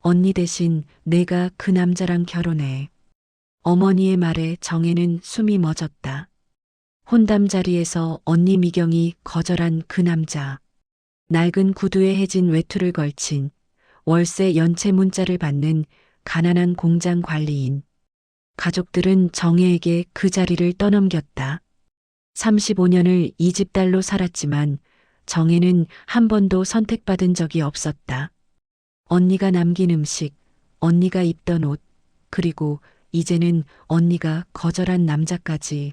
언니 대신 내가 그 남자랑 결혼해. 어머니의 말에 정혜는 숨이 멎었다. 혼담 자리에서 언니 미경이 거절한 그 남자. 낡은 구두에 해진 외투를 걸친 월세 연체 문자를 받는 가난한 공장 관리인. 가족들은 정혜에게 그 자리를 떠넘겼다. 35년을 이 집 딸로 살았지만 정혜는 한 번도 선택받은 적이 없었다. 언니가 남긴 음식, 언니가 입던 옷, 그리고 이제는 언니가 거절한 남자까지.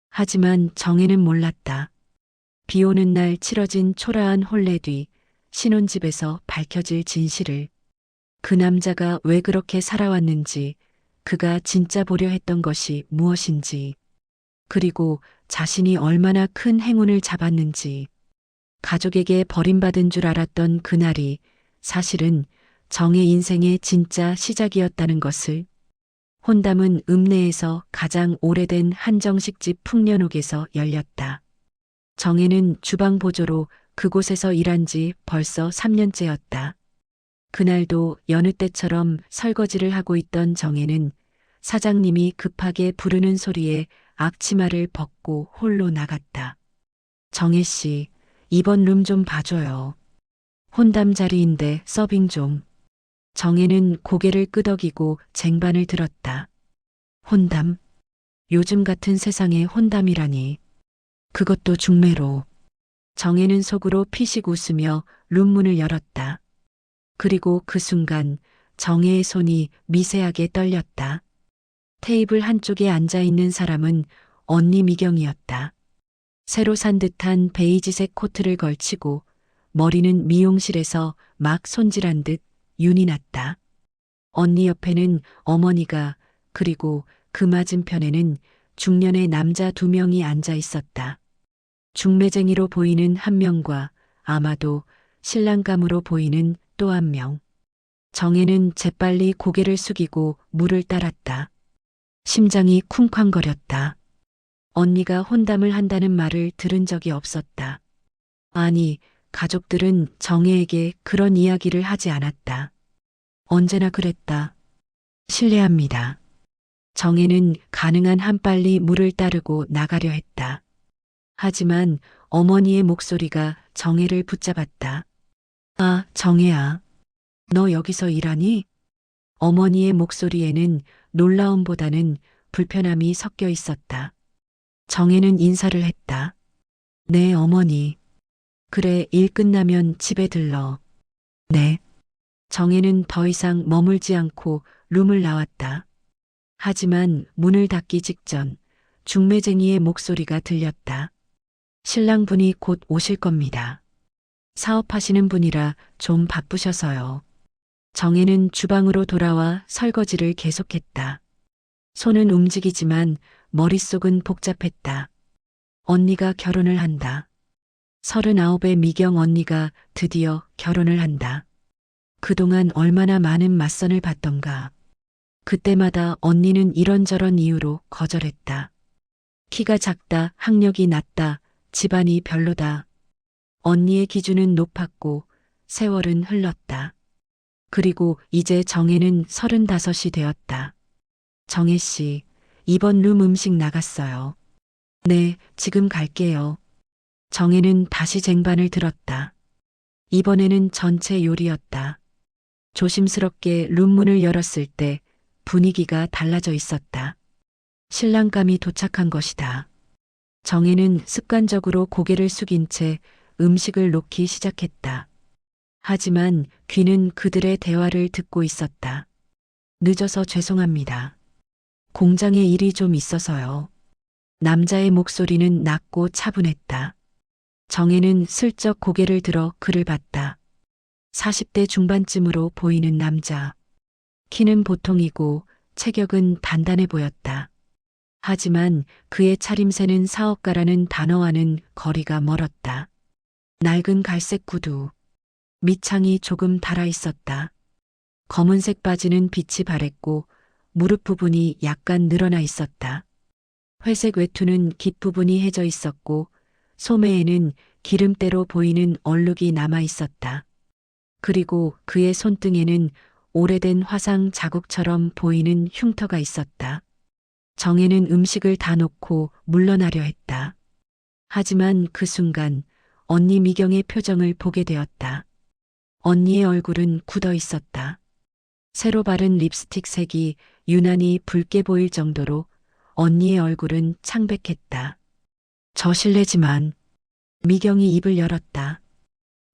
하지만 정혜는 몰랐다. 비 오는 날 치러진 초라한 혼례 뒤 신혼집에서 밝혀질 진실을. 그 남자가 왜 그렇게 살아왔는지, 그가 진짜 보려 했던 것이 무엇인지, 그리고 자신이 얼마나 큰 행운을 잡았는지. 가족에게 버림받은 줄 알았던 그날이 사실은 정의 인생의 진짜 시작이었다는 것을. 혼담은 읍내에서 가장 오래된 한정식집 풍년옥에서 열렸다. 정혜는 주방 보조로 그곳에서 일한 지 벌써 3년째였다. 그날도 여느 때처럼 설거지를 하고 있던 정혜는 사장님이 급하게 부르는 소리에 앞치마를 벗고 홀로 나갔다. 정혜 씨, 이번 룸 좀 봐줘요. 혼담 자리인데 서빙 좀. 정혜는 고개를 끄덕이고 쟁반을 들었다. 혼담? 요즘 같은 세상에 혼담이라니. 그것도 중매로. 정혜는 속으로 피식 웃으며 룸문을 열었다. 그리고 그 순간 정혜의 손이 미세하게 떨렸다. 테이블 한쪽에 앉아 있는 사람은 언니 미경이었다. 새로 산 듯한 베이지색 코트를 걸치고 머리는 미용실에서 막 손질한 듯 윤이 났다. 언니 옆에는 어머니가, 그리고 그 맞은편에는 중년의 남자 2명이 앉아 있었다. 중매쟁이로 보이는 한 명과 아마도 신랑감으로 보이는 또 한 명. 정혜는 재빨리 고개를 숙이고 물을 따랐다. 심장이 쿵쾅거렸다. 언니가 혼담을 한다는 말을 들은 적이 없었다. 아니, 가족들은 정혜에게 그런 이야기를 하지 않았다. 언제나 그랬다. 실례합니다. 정혜는 가능한 한 빨리 물을 따르고 나가려 했다. 하지만 어머니의 목소리가 정혜를 붙잡았다. 아, 정혜야. 너 여기서 일하니? 어머니의 목소리에는 놀라움보다는 불편함이 섞여 있었다. 정혜는 인사를 했다. 네, 어머니. 그래, 일 끝나면 집에 들러. 네. 정혜는 더 이상 머물지 않고 룸을 나왔다. 하지만 문을 닫기 직전 중매쟁이의 목소리가 들렸다. 신랑분이 곧 오실 겁니다. 사업하시는 분이라 좀 바쁘셔서요. 정혜는 주방으로 돌아와 설거지를 계속했다. 손은 움직이지만 머릿속은 복잡했다. 언니가 결혼을 한다. 39의 미경 언니가 드디어 결혼을 한다. 그동안 얼마나 많은 맞선을 받던가. 그때마다 언니는 이런저런 이유로 거절했다. 키가 작다, 학력이 낮다, 집안이 별로다. 언니의 기준은 높았고 세월은 흘렀다. 그리고 이제 정혜는 35이 되었다. 정혜 씨, 이번 룸 음식 나갔어요. 네, 지금 갈게요. 정혜는 다시 쟁반을 들었다. 이번에는 전체 요리였다. 조심스럽게 룸문을 열었을 때 분위기가 달라져 있었다. 신랑감이 도착한 것이다. 정혜는 습관적으로 고개를 숙인 채 음식을 놓기 시작했다. 하지만 귀는 그들의 대화를 듣고 있었다. 늦어서 죄송합니다. 공장에 일이 좀 있어서요. 남자의 목소리는 낮고 차분했다. 정혜는 슬쩍 고개를 들어 그를 봤다. 40대 중반쯤으로 보이는 남자. 키는 보통이고 체격은 단단해 보였다. 하지만 그의 차림새는 사업가라는 단어와는 거리가 멀었다. 낡은 갈색 구두. 밑창이 조금 달아 있었다. 검은색 바지는 빛이 바랬고 무릎 부분이 약간 늘어나 있었다. 회색 외투는 깃부분이 해져 있었고 소매에는 기름때로 보이는 얼룩이 남아 있었다. 그리고 그의 손등에는 오래된 화상 자국처럼 보이는 흉터가 있었다. 정혜는 음식을 다 놓고 물러나려 했다. 하지만 그 순간 언니 미경의 표정을 보게 되었다. 언니의 얼굴은 굳어 있었다. 새로 바른 립스틱 색이 유난히 붉게 보일 정도로 언니의 얼굴은 창백했다. 저 실례지만 미경이 입을 열었다.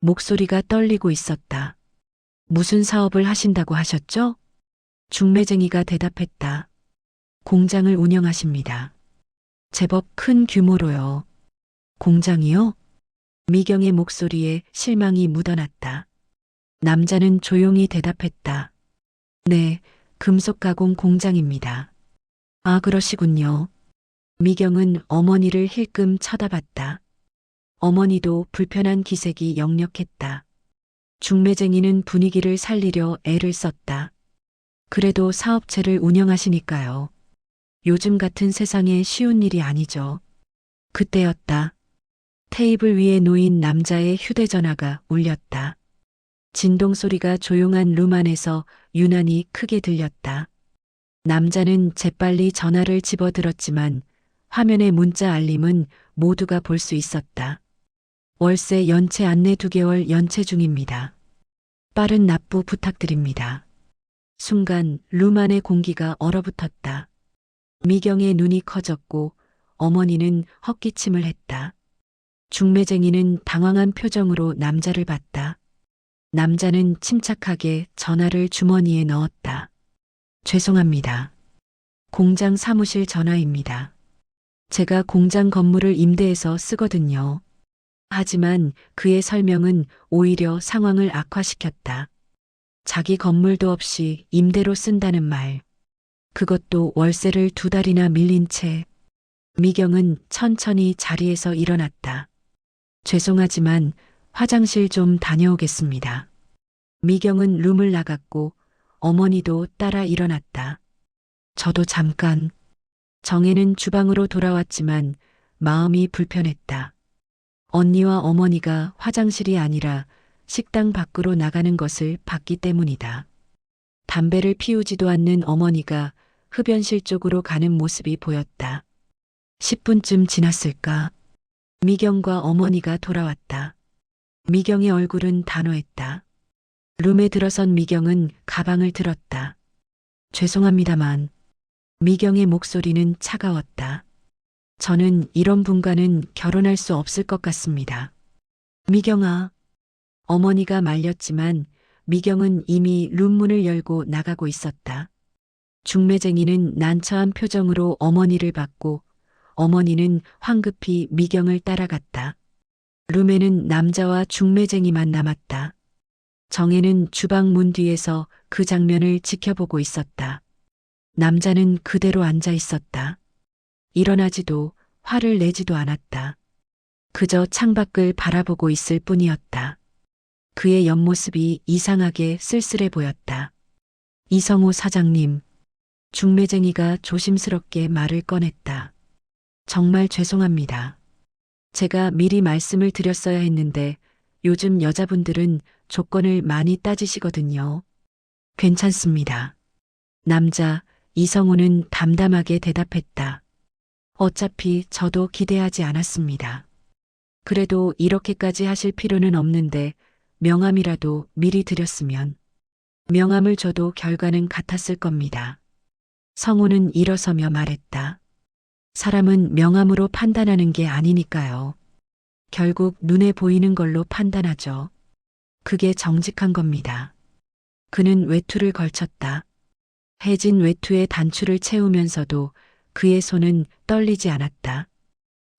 목소리가 떨리고 있었다. 무슨 사업을 하신다고 하셨죠? 중매쟁이가 대답했다. 공장을 운영하십니다. 제법 큰 규모로요. 공장이요? 미경의 목소리에 실망이 묻어났다. 남자는 조용히 대답했다. 네, 금속 가공 공장입니다. 아, 그러시군요. 미경은 어머니를 힐끔 쳐다봤다. 어머니도 불편한 기색이 역력했다. 중매쟁이는 분위기를 살리려 애를 썼다. 그래도 사업체를 운영하시니까요. 요즘 같은 세상에 쉬운 일이 아니죠. 그때였다. 테이블 위에 놓인 남자의 휴대전화가 울렸다. 진동 소리가 조용한 룸 안에서 유난히 크게 들렸다. 남자는 재빨리 전화를 집어들었지만 화면의 문자 알림은 모두가 볼 수 있었다. 월세 연체 안내 2개월 연체 중입니다. 빠른 납부 부탁드립니다. 순간 룸 안의 공기가 얼어붙었다. 미경의 눈이 커졌고 어머니는 헛기침을 했다. 중매쟁이는 당황한 표정으로 남자를 봤다. 남자는 침착하게 전화를 주머니에 넣었다. 죄송합니다. 공장 사무실 전화입니다. 제가 공장 건물을 임대해서 쓰거든요. 하지만 그의 설명은 오히려 상황을 악화시켰다. 자기 건물도 없이 임대로 쓴다는 말. 그것도 월세를 2달이나 밀린 채. 미경은 천천히 자리에서 일어났다. 죄송하지만 화장실 좀 다녀오겠습니다. 미경은 룸을 나갔고 어머니도 따라 일어났다. 저도 잠깐. 정혜는 주방으로 돌아왔지만 마음이 불편했다. 언니와 어머니가 화장실이 아니라 식당 밖으로 나가는 것을 봤기 때문이다. 담배를 피우지도 않는 어머니가 흡연실 쪽으로 가는 모습이 보였다. 10분쯤 지났을까? 미경과 어머니가 돌아왔다. 미경의 얼굴은 단호했다. 룸에 들어선 미경은 가방을 들었다. 죄송합니다만. 미경의 목소리는 차가웠다. 저는 이런 분과는 결혼할 수 없을 것 같습니다. 미경아. 어머니가 말렸지만 미경은 이미 룸 문을 열고 나가고 있었다. 중매쟁이는 난처한 표정으로 어머니를 봤고 어머니는 황급히 미경을 따라갔다. 룸에는 남자와 중매쟁이만 남았다. 정혜는 주방 문 뒤에서 그 장면을 지켜보고 있었다. 남자는 그대로 앉아 있었다. 일어나지도 화를 내지도 않았다. 그저 창밖을 바라보고 있을 뿐이었다. 그의 옆모습이 이상하게 쓸쓸해 보였다. 이성호 사장님. 중매쟁이가 조심스럽게 말을 꺼냈다. 정말 죄송합니다. 제가 미리 말씀을 드렸어야 했는데 요즘 여자분들은 조건을 많이 따지시거든요. 괜찮습니다. 남자 이성호는 담담하게 대답했다. 어차피 저도 기대하지 않았습니다. 그래도 이렇게까지 하실 필요는 없는데 명함이라도 미리 드렸으면. 명함을 줘도 결과는 같았을 겁니다. 성호는 일어서며 말했다. 사람은 명함으로 판단하는 게 아니니까요. 결국 눈에 보이는 걸로 판단하죠. 그게 정직한 겁니다. 그는 외투를 걸쳤다. 해진 외투에 단추를 채우면서도 그의 손은 떨리지 않았다.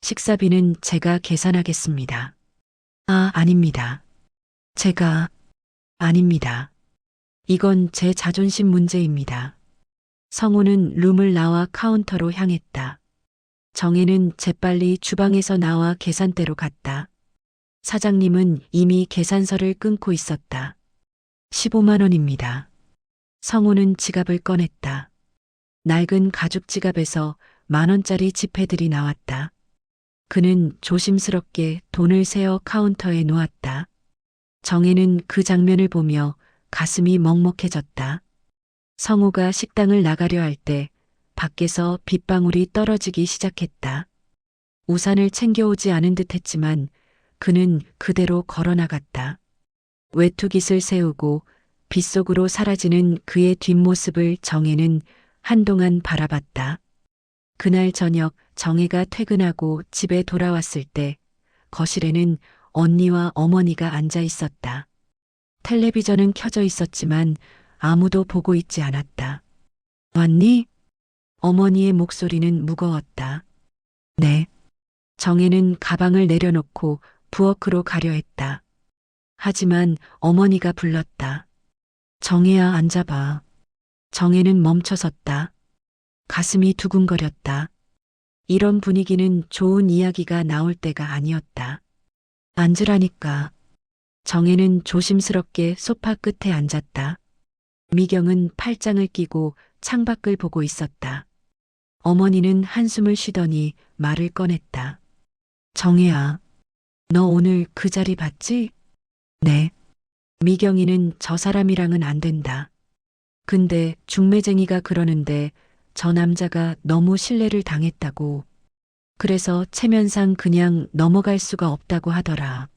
식사비는 제가 계산하겠습니다. 아, 아닙니다. 아닙니다. 이건 제 자존심 문제입니다. 성호는 룸을 나와 카운터로 향했다. 정혜는 재빨리 주방에서 나와 계산대로 갔다. 사장님은 이미 계산서를 끊고 있었다. 15만 원입니다. 성호는 지갑을 꺼냈다. 낡은 가죽 지갑에서 10,000원짜리 지폐들이 나왔다. 그는 조심스럽게 돈을 세어 카운터에 놓았다. 정혜는 그 장면을 보며 가슴이 먹먹해졌다. 성우가 식당을 나가려 할 때 밖에서 빗방울이 떨어지기 시작했다. 우산을 챙겨오지 않은 듯 했지만 그는 그대로 걸어나갔다. 외투깃을 세우고 빗속으로 사라지는 그의 뒷모습을 정혜는 한동안 바라봤다. 그날 저녁 정혜가 퇴근하고 집에 돌아왔을 때 거실에는 언니와 어머니가 앉아 있었다. 텔레비전은 켜져 있었지만 아무도 보고 있지 않았다. 왔니? 어머니의 목소리는 무거웠다. 네. 정혜는 가방을 내려놓고 부엌으로 가려 했다. 하지만 어머니가 불렀다. 정혜야, 앉아봐. 정혜는 멈춰섰다. 가슴이 두근거렸다. 이런 분위기는 좋은 이야기가 나올 때가 아니었다. 앉으라니까. 정혜는 조심스럽게 소파 끝에 앉았다. 미경은 팔짱을 끼고 창밖을 보고 있었다. 어머니는 한숨을 쉬더니 말을 꺼냈다. 정혜야, 너 오늘 그 자리 봤지? 네. 미경이는 저 사람이랑은 안 된다. 근데 중매쟁이가 그러는데 저 남자가 너무 신뢰를 당했다고. 그래서 체면상 그냥 넘어갈 수가 없다고 하더라.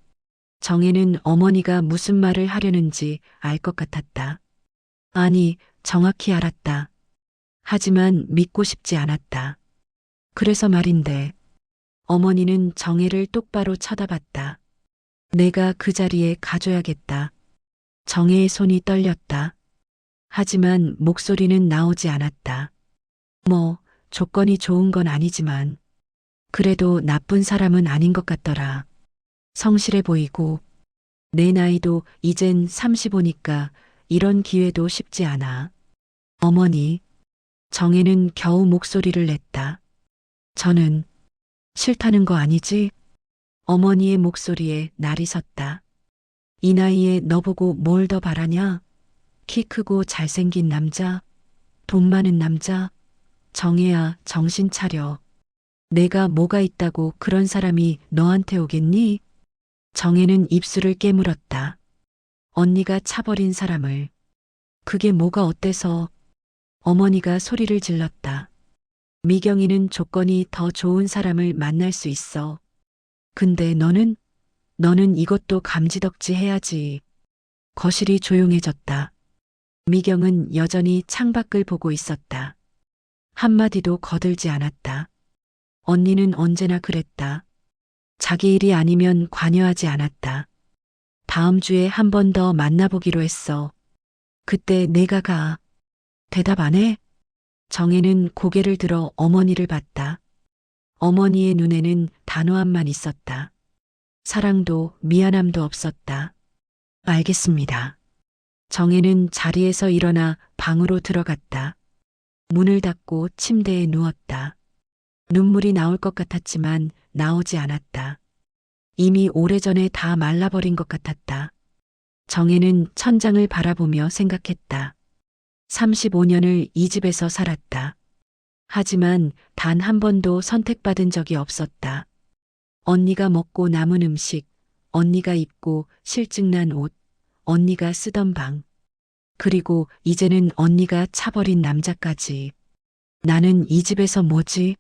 정혜는 어머니가 무슨 말을 하려는지 알 것 같았다. 아니, 정확히 알았다. 하지만 믿고 싶지 않았다. 그래서 말인데, 어머니는 정혜를 똑바로 쳐다봤다. 내가 그 자리에 가줘야겠다. 정혜의 손이 떨렸다. 하지만 목소리는 나오지 않았다. 뭐, 조건이 좋은 건 아니지만, 그래도 나쁜 사람은 아닌 것 같더라. 성실해 보이고, 내 나이도 이젠 35니까 이런 기회도 쉽지 않아. 어머니, 정혜는 겨우 목소리를 냈다. 저는 싫다는 거 아니지? 어머니의 목소리에 날이 섰다. 이 나이에 너보고 뭘 더 바라냐? 키 크고 잘생긴 남자? 돈 많은 남자? 정혜야, 정신 차려. 내가 뭐가 있다고 그런 사람이 너한테 오겠니? 정혜는 입술을 깨물었다. 언니가 차버린 사람을. 그게 뭐가 어때서? 어머니가 소리를 질렀다. 미경이는 조건이 더 좋은 사람을 만날 수 있어. 근데 너는 이것도 감지덕지 해야지. 거실이 조용해졌다. 미경은 여전히 창밖을 보고 있었다. 한마디도 거들지 않았다. 언니는 언제나 그랬다. 자기 일이 아니면 관여하지 않았다. 다음 주에 한 번 더 만나보기로 했어. 그때 내가 가. 대답 안 해? 정혜는 고개를 들어 어머니를 봤다. 어머니의 눈에는 단호함만 있었다. 사랑도 미안함도 없었다. 알겠습니다. 정혜는 자리에서 일어나 방으로 들어갔다. 문을 닫고 침대에 누웠다. 눈물이 나올 것 같았지만 나오지 않았다. 이미 오래전에 다 말라버린 것 같았다. 정혜는 천장을 바라보며 생각했다. 35년을 이 집에서 살았다. 하지만 단 한 번도 선택받은 적이 없었다. 언니가 먹고 남은 음식, 언니가 입고 실증난 옷, 언니가 쓰던 방. 그리고 이제는 언니가 차버린 남자까지. 나는 이 집에서 뭐지?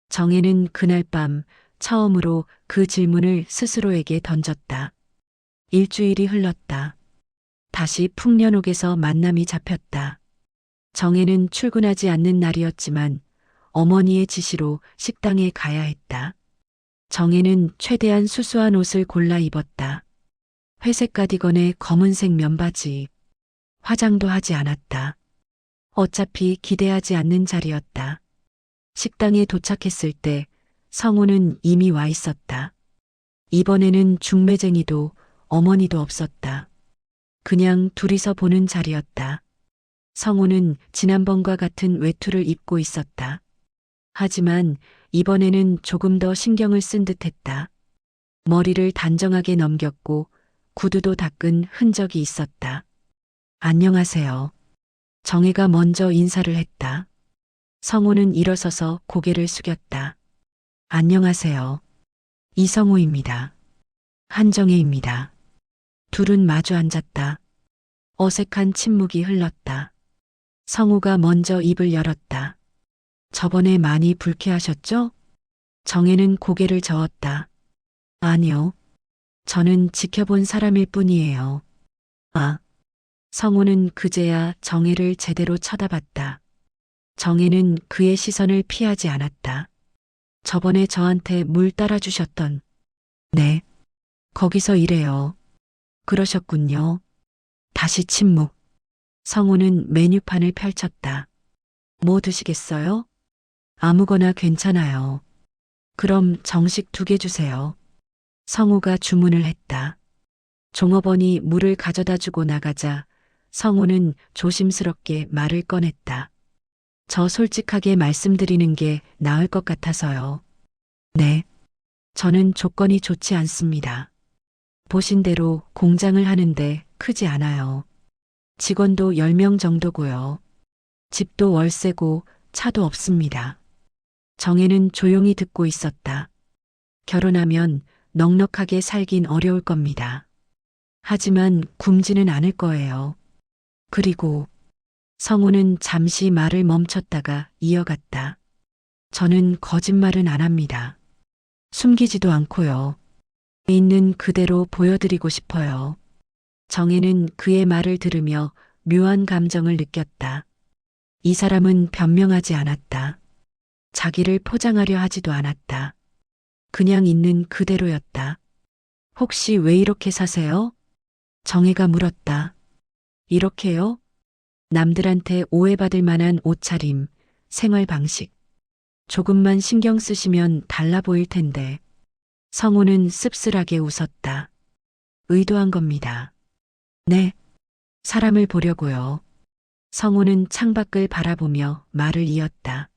정혜는 그날 밤 처음으로 그 질문을 스스로에게 던졌다. 일주일이 흘렀다. 다시 풍년옥에서 만남이 잡혔다. 정혜는 출근하지 않는 날이었지만 어머니의 지시로 식당에 가야 했다. 정혜는 최대한 수수한 옷을 골라 입었다. 회색 가디건에 검은색 면바지. 화장도 하지 않았다. 어차피 기대하지 않는 자리였다. 식당에 도착했을 때 성우는 이미 와 있었다. 이번에는 중매쟁이도 어머니도 없었다. 그냥 둘이서 보는 자리였다. 성우는 지난번과 같은 외투를 입고 있었다. 하지만 이번에는 조금 더 신경을 쓴 듯했다. 머리를 단정하게 넘겼고 구두도 닦은 흔적이 있었다. 안녕하세요. 정혜가 먼저 인사를 했다. 성우는 일어서서 고개를 숙였다. 안녕하세요. 이성우입니다. 한정혜입니다. 둘은 마주 앉았다. 어색한 침묵이 흘렀다. 성우가 먼저 입을 열었다. 저번에 많이 불쾌하셨죠? 정혜는 고개를 저었다. 아니요. 저는 지켜본 사람일 뿐이에요. 아. 성우는 그제야 정혜를 제대로 쳐다봤다. 정혜는 그의 시선을 피하지 않았다. 저번에 저한테 물 따라주셨던. 네. 거기서 일해요. 그러셨군요. 다시 침묵. 성우는 메뉴판을 펼쳤다. 뭐 드시겠어요? 아무거나 괜찮아요. 그럼 정식 2개 주세요. 성우가 주문을 했다. 종업원이 물을 가져다 주고 나가자 성우는 조심스럽게 말을 꺼냈다. 저 솔직하게 말씀드리는 게 나을 것 같아서요. 네. 저는 조건이 좋지 않습니다. 보신 대로 공장을 하는데 크지 않아요. 직원도 10명 정도고요. 집도 월세고 차도 없습니다. 정혜는 조용히 듣고 있었다. 결혼하면 넉넉하게 살긴 어려울 겁니다. 하지만 굶지는 않을 거예요. 그리고 성우는 잠시 말을 멈췄다가 이어갔다. 저는 거짓말은 안 합니다. 숨기지도 않고요. 있는 그대로 보여드리고 싶어요. 정혜는 그의 말을 들으며 묘한 감정을 느꼈다. 이 사람은 변명하지 않았다. 자기를 포장하려 하지도 않았다. 그냥 있는 그대로였다. 혹시 왜 이렇게 사세요? 정혜가 물었다. 이렇게요? 남들한테 오해받을 만한 옷차림, 생활 방식. 조금만 신경 쓰시면 달라 보일 텐데. 성우는 씁쓸하게 웃었다. 의도한 겁니다. 네. 사람을 보려고요. 성우는 창밖을 바라보며 말을 이었다.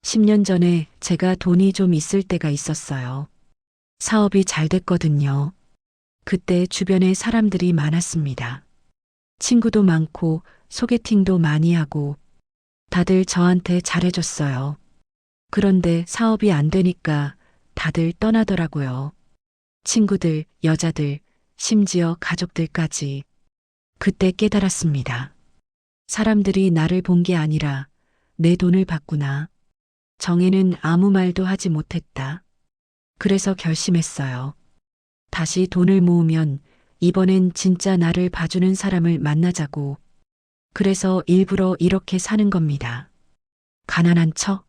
10년 전에 제가 돈이 좀 있을 때가 있었어요. 사업이 잘 됐거든요. 그때 주변에 사람들이 많았습니다. 친구도 많고 소개팅도 많이 하고 다들 저한테 잘해줬어요. 그런데 사업이 안 되니까 다들 떠나더라고요. 친구들, 여자들, 심지어 가족들까지. 그때 깨달았습니다. 사람들이 나를 본 게 아니라 내 돈을 봤구나. 정혜는 아무 말도 하지 못했다. 그래서 결심했어요. 다시 돈을 모으면 이번엔 진짜 나를 봐주는 사람을 만나자고. 그래서 일부러 이렇게 사는 겁니다. 가난한 척?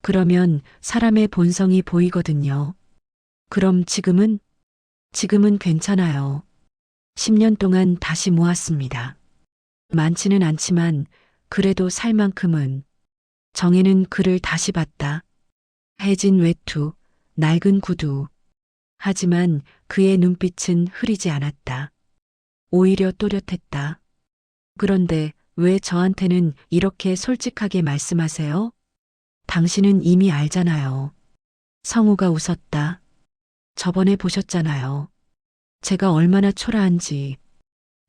그러면 사람의 본성이 보이거든요. 그럼 지금은? 지금은 괜찮아요. 10년 동안 다시 모았습니다. 많지는 않지만 그래도 살 만큼은. 정혜는 그를 다시 봤다. 해진 외투, 낡은 구두. 하지만 그의 눈빛은 흐리지 않았다. 오히려 또렷했다. 그런데 왜 저한테는 이렇게 솔직하게 말씀하세요? 당신은 이미 알잖아요. 성우가 웃었다. 저번에 보셨잖아요. 제가 얼마나 초라한지.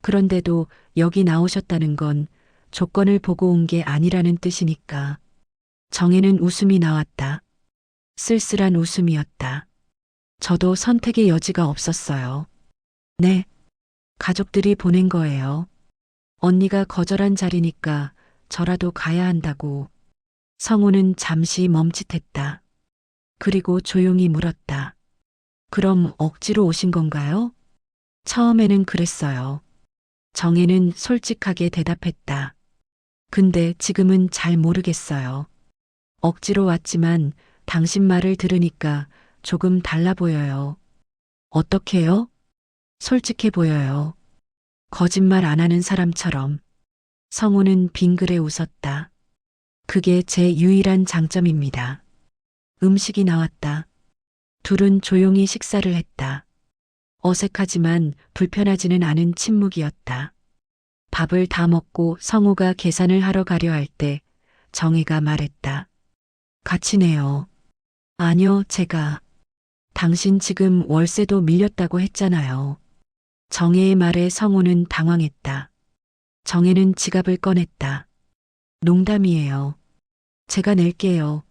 그런데도 여기 나오셨다는 건 조건을 보고 온 게 아니라는 뜻이니까. 정혜는 웃음이 나왔다. 쓸쓸한 웃음이었다. 저도 선택의 여지가 없었어요. 네. 가족들이 보낸 거예요. 언니가 거절한 자리니까 저라도 가야 한다고. 성우는 잠시 멈칫했다. 그리고 조용히 물었다. 그럼 억지로 오신 건가요? 처음에는 그랬어요. 정혜는 솔직하게 대답했다. 근데 지금은 잘 모르겠어요. 억지로 왔지만 당신 말을 들으니까 조금 달라 보여요. 어떻게요? 솔직해 보여요. 거짓말 안 하는 사람처럼. 성우는 빙그레 웃었다. 그게 제 유일한 장점입니다. 음식이 나왔다. 둘은 조용히 식사를 했다. 어색하지만 불편하지는 않은 침묵이었다. 밥을 다 먹고 성우가 계산을 하러 가려 할 때 정혜가 말했다. 같이 내요. 아니요, 제가. 당신 지금 월세도 밀렸다고 했잖아요. 정혜의 말에 성우는 당황했다. 정혜는 지갑을 꺼냈다. 농담이에요. 제가 낼게요.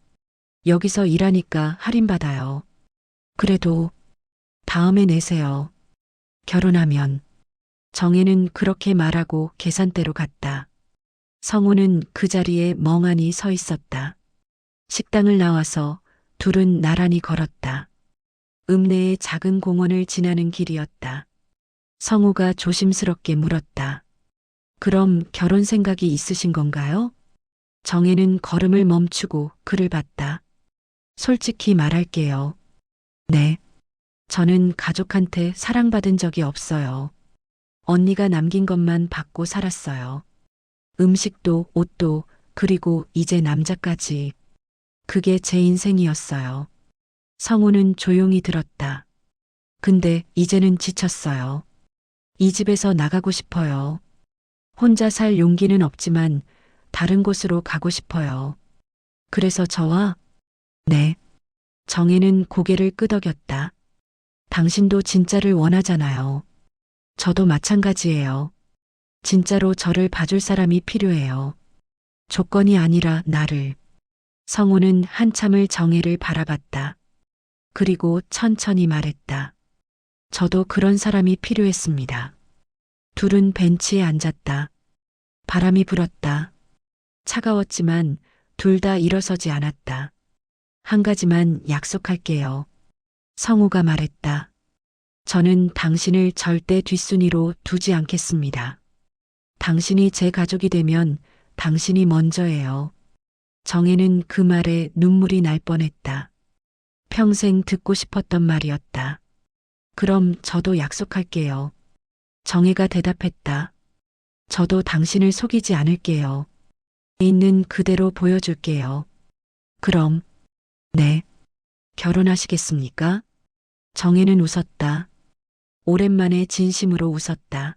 여기서 일하니까 할인받아요. 그래도 다음에 내세요. 결혼하면. 정혜는 그렇게 말하고 계산대로 갔다. 성우는 그 자리에 멍하니 서 있었다. 식당을 나와서 둘은 나란히 걸었다. 읍내의 작은 공원을 지나는 길이었다. 성우가 조심스럽게 물었다. 그럼 결혼 생각이 있으신 건가요? 정혜는 걸음을 멈추고 그를 봤다. 솔직히 말할게요. 네. 저는 가족한테 사랑받은 적이 없어요. 언니가 남긴 것만 받고 살았어요. 음식도 옷도 그리고 이제 남자까지. 그게 제 인생이었어요. 성우는 조용히 들었다. 근데 이제는 지쳤어요. 이 집에서 나가고 싶어요. 혼자 살 용기는 없지만 다른 곳으로 가고 싶어요. 그래서 저와 네. 정혜는 고개를 끄덕였다. 당신도 진짜를 원하잖아요. 저도 마찬가지예요. 진짜로 저를 봐줄 사람이 필요해요. 조건이 아니라 나를. 성우는 한참을 정혜를 바라봤다. 그리고 천천히 말했다. 저도 그런 사람이 필요했습니다. 둘은 벤치에 앉았다. 바람이 불었다. 차가웠지만 둘 다 일어서지 않았다. 한 가지만 약속할게요. 성우가 말했다. 저는 당신을 절대 뒷순위로 두지 않겠습니다. 당신이 제 가족이 되면 당신이 먼저예요. 정혜는 그 말에 눈물이 날 뻔했다. 평생 듣고 싶었던 말이었다. 그럼 저도 약속할게요. 정혜가 대답했다. 저도 당신을 속이지 않을게요. 있는 그대로 보여줄게요. 그럼, 네. 결혼하시겠습니까? 정혜는 웃었다. 오랜만에 진심으로 웃었다.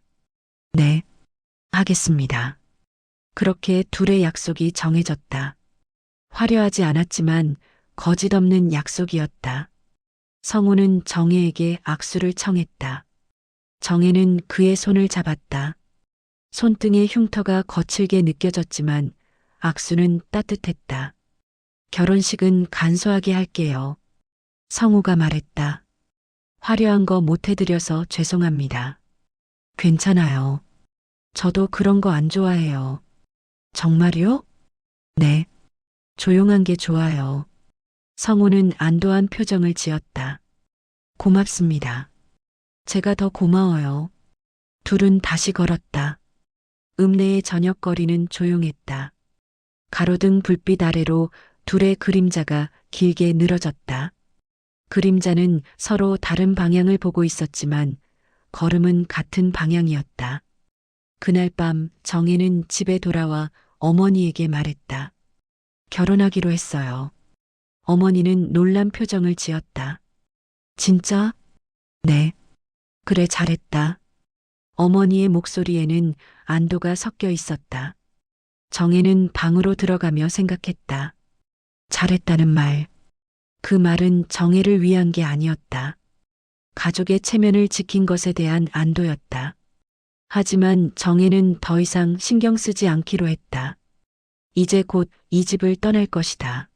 네. 하겠습니다. 그렇게 둘의 약속이 정해졌다. 화려하지 않았지만 거짓 없는 약속이었다. 성우는 정혜에게 악수를 청했다. 정혜는 그의 손을 잡았다. 손등의 흉터가 거칠게 느껴졌지만 악수는 따뜻했다. 결혼식은 간소하게 할게요. 성우가 말했다. 화려한 거 못 해드려서 죄송합니다. 괜찮아요. 저도 그런 거 안 좋아해요. 정말요? 네. 조용한 게 좋아요. 성우는 안도한 표정을 지었다. 고맙습니다. 제가 더 고마워요. 둘은 다시 걸었다. 읍내의 저녁거리는 조용했다. 가로등 불빛 아래로 둘의 그림자가 길게 늘어졌다. 그림자는 서로 다른 방향을 보고 있었지만 걸음은 같은 방향이었다. 그날 밤 정혜는 집에 돌아와 어머니에게 말했다. 결혼하기로 했어요. 어머니는 놀란 표정을 지었다. 진짜? 네. 그래 잘했다. 어머니의 목소리에는 안도가 섞여 있었다. 정혜는 방으로 들어가며 생각했다. 잘했다는 말. 그 말은 정혜를 위한 게 아니었다. 가족의 체면을 지킨 것에 대한 안도였다. 하지만 정혜는 더 이상 신경 쓰지 않기로 했다. 이제 곧 이 집을 떠날 것이다.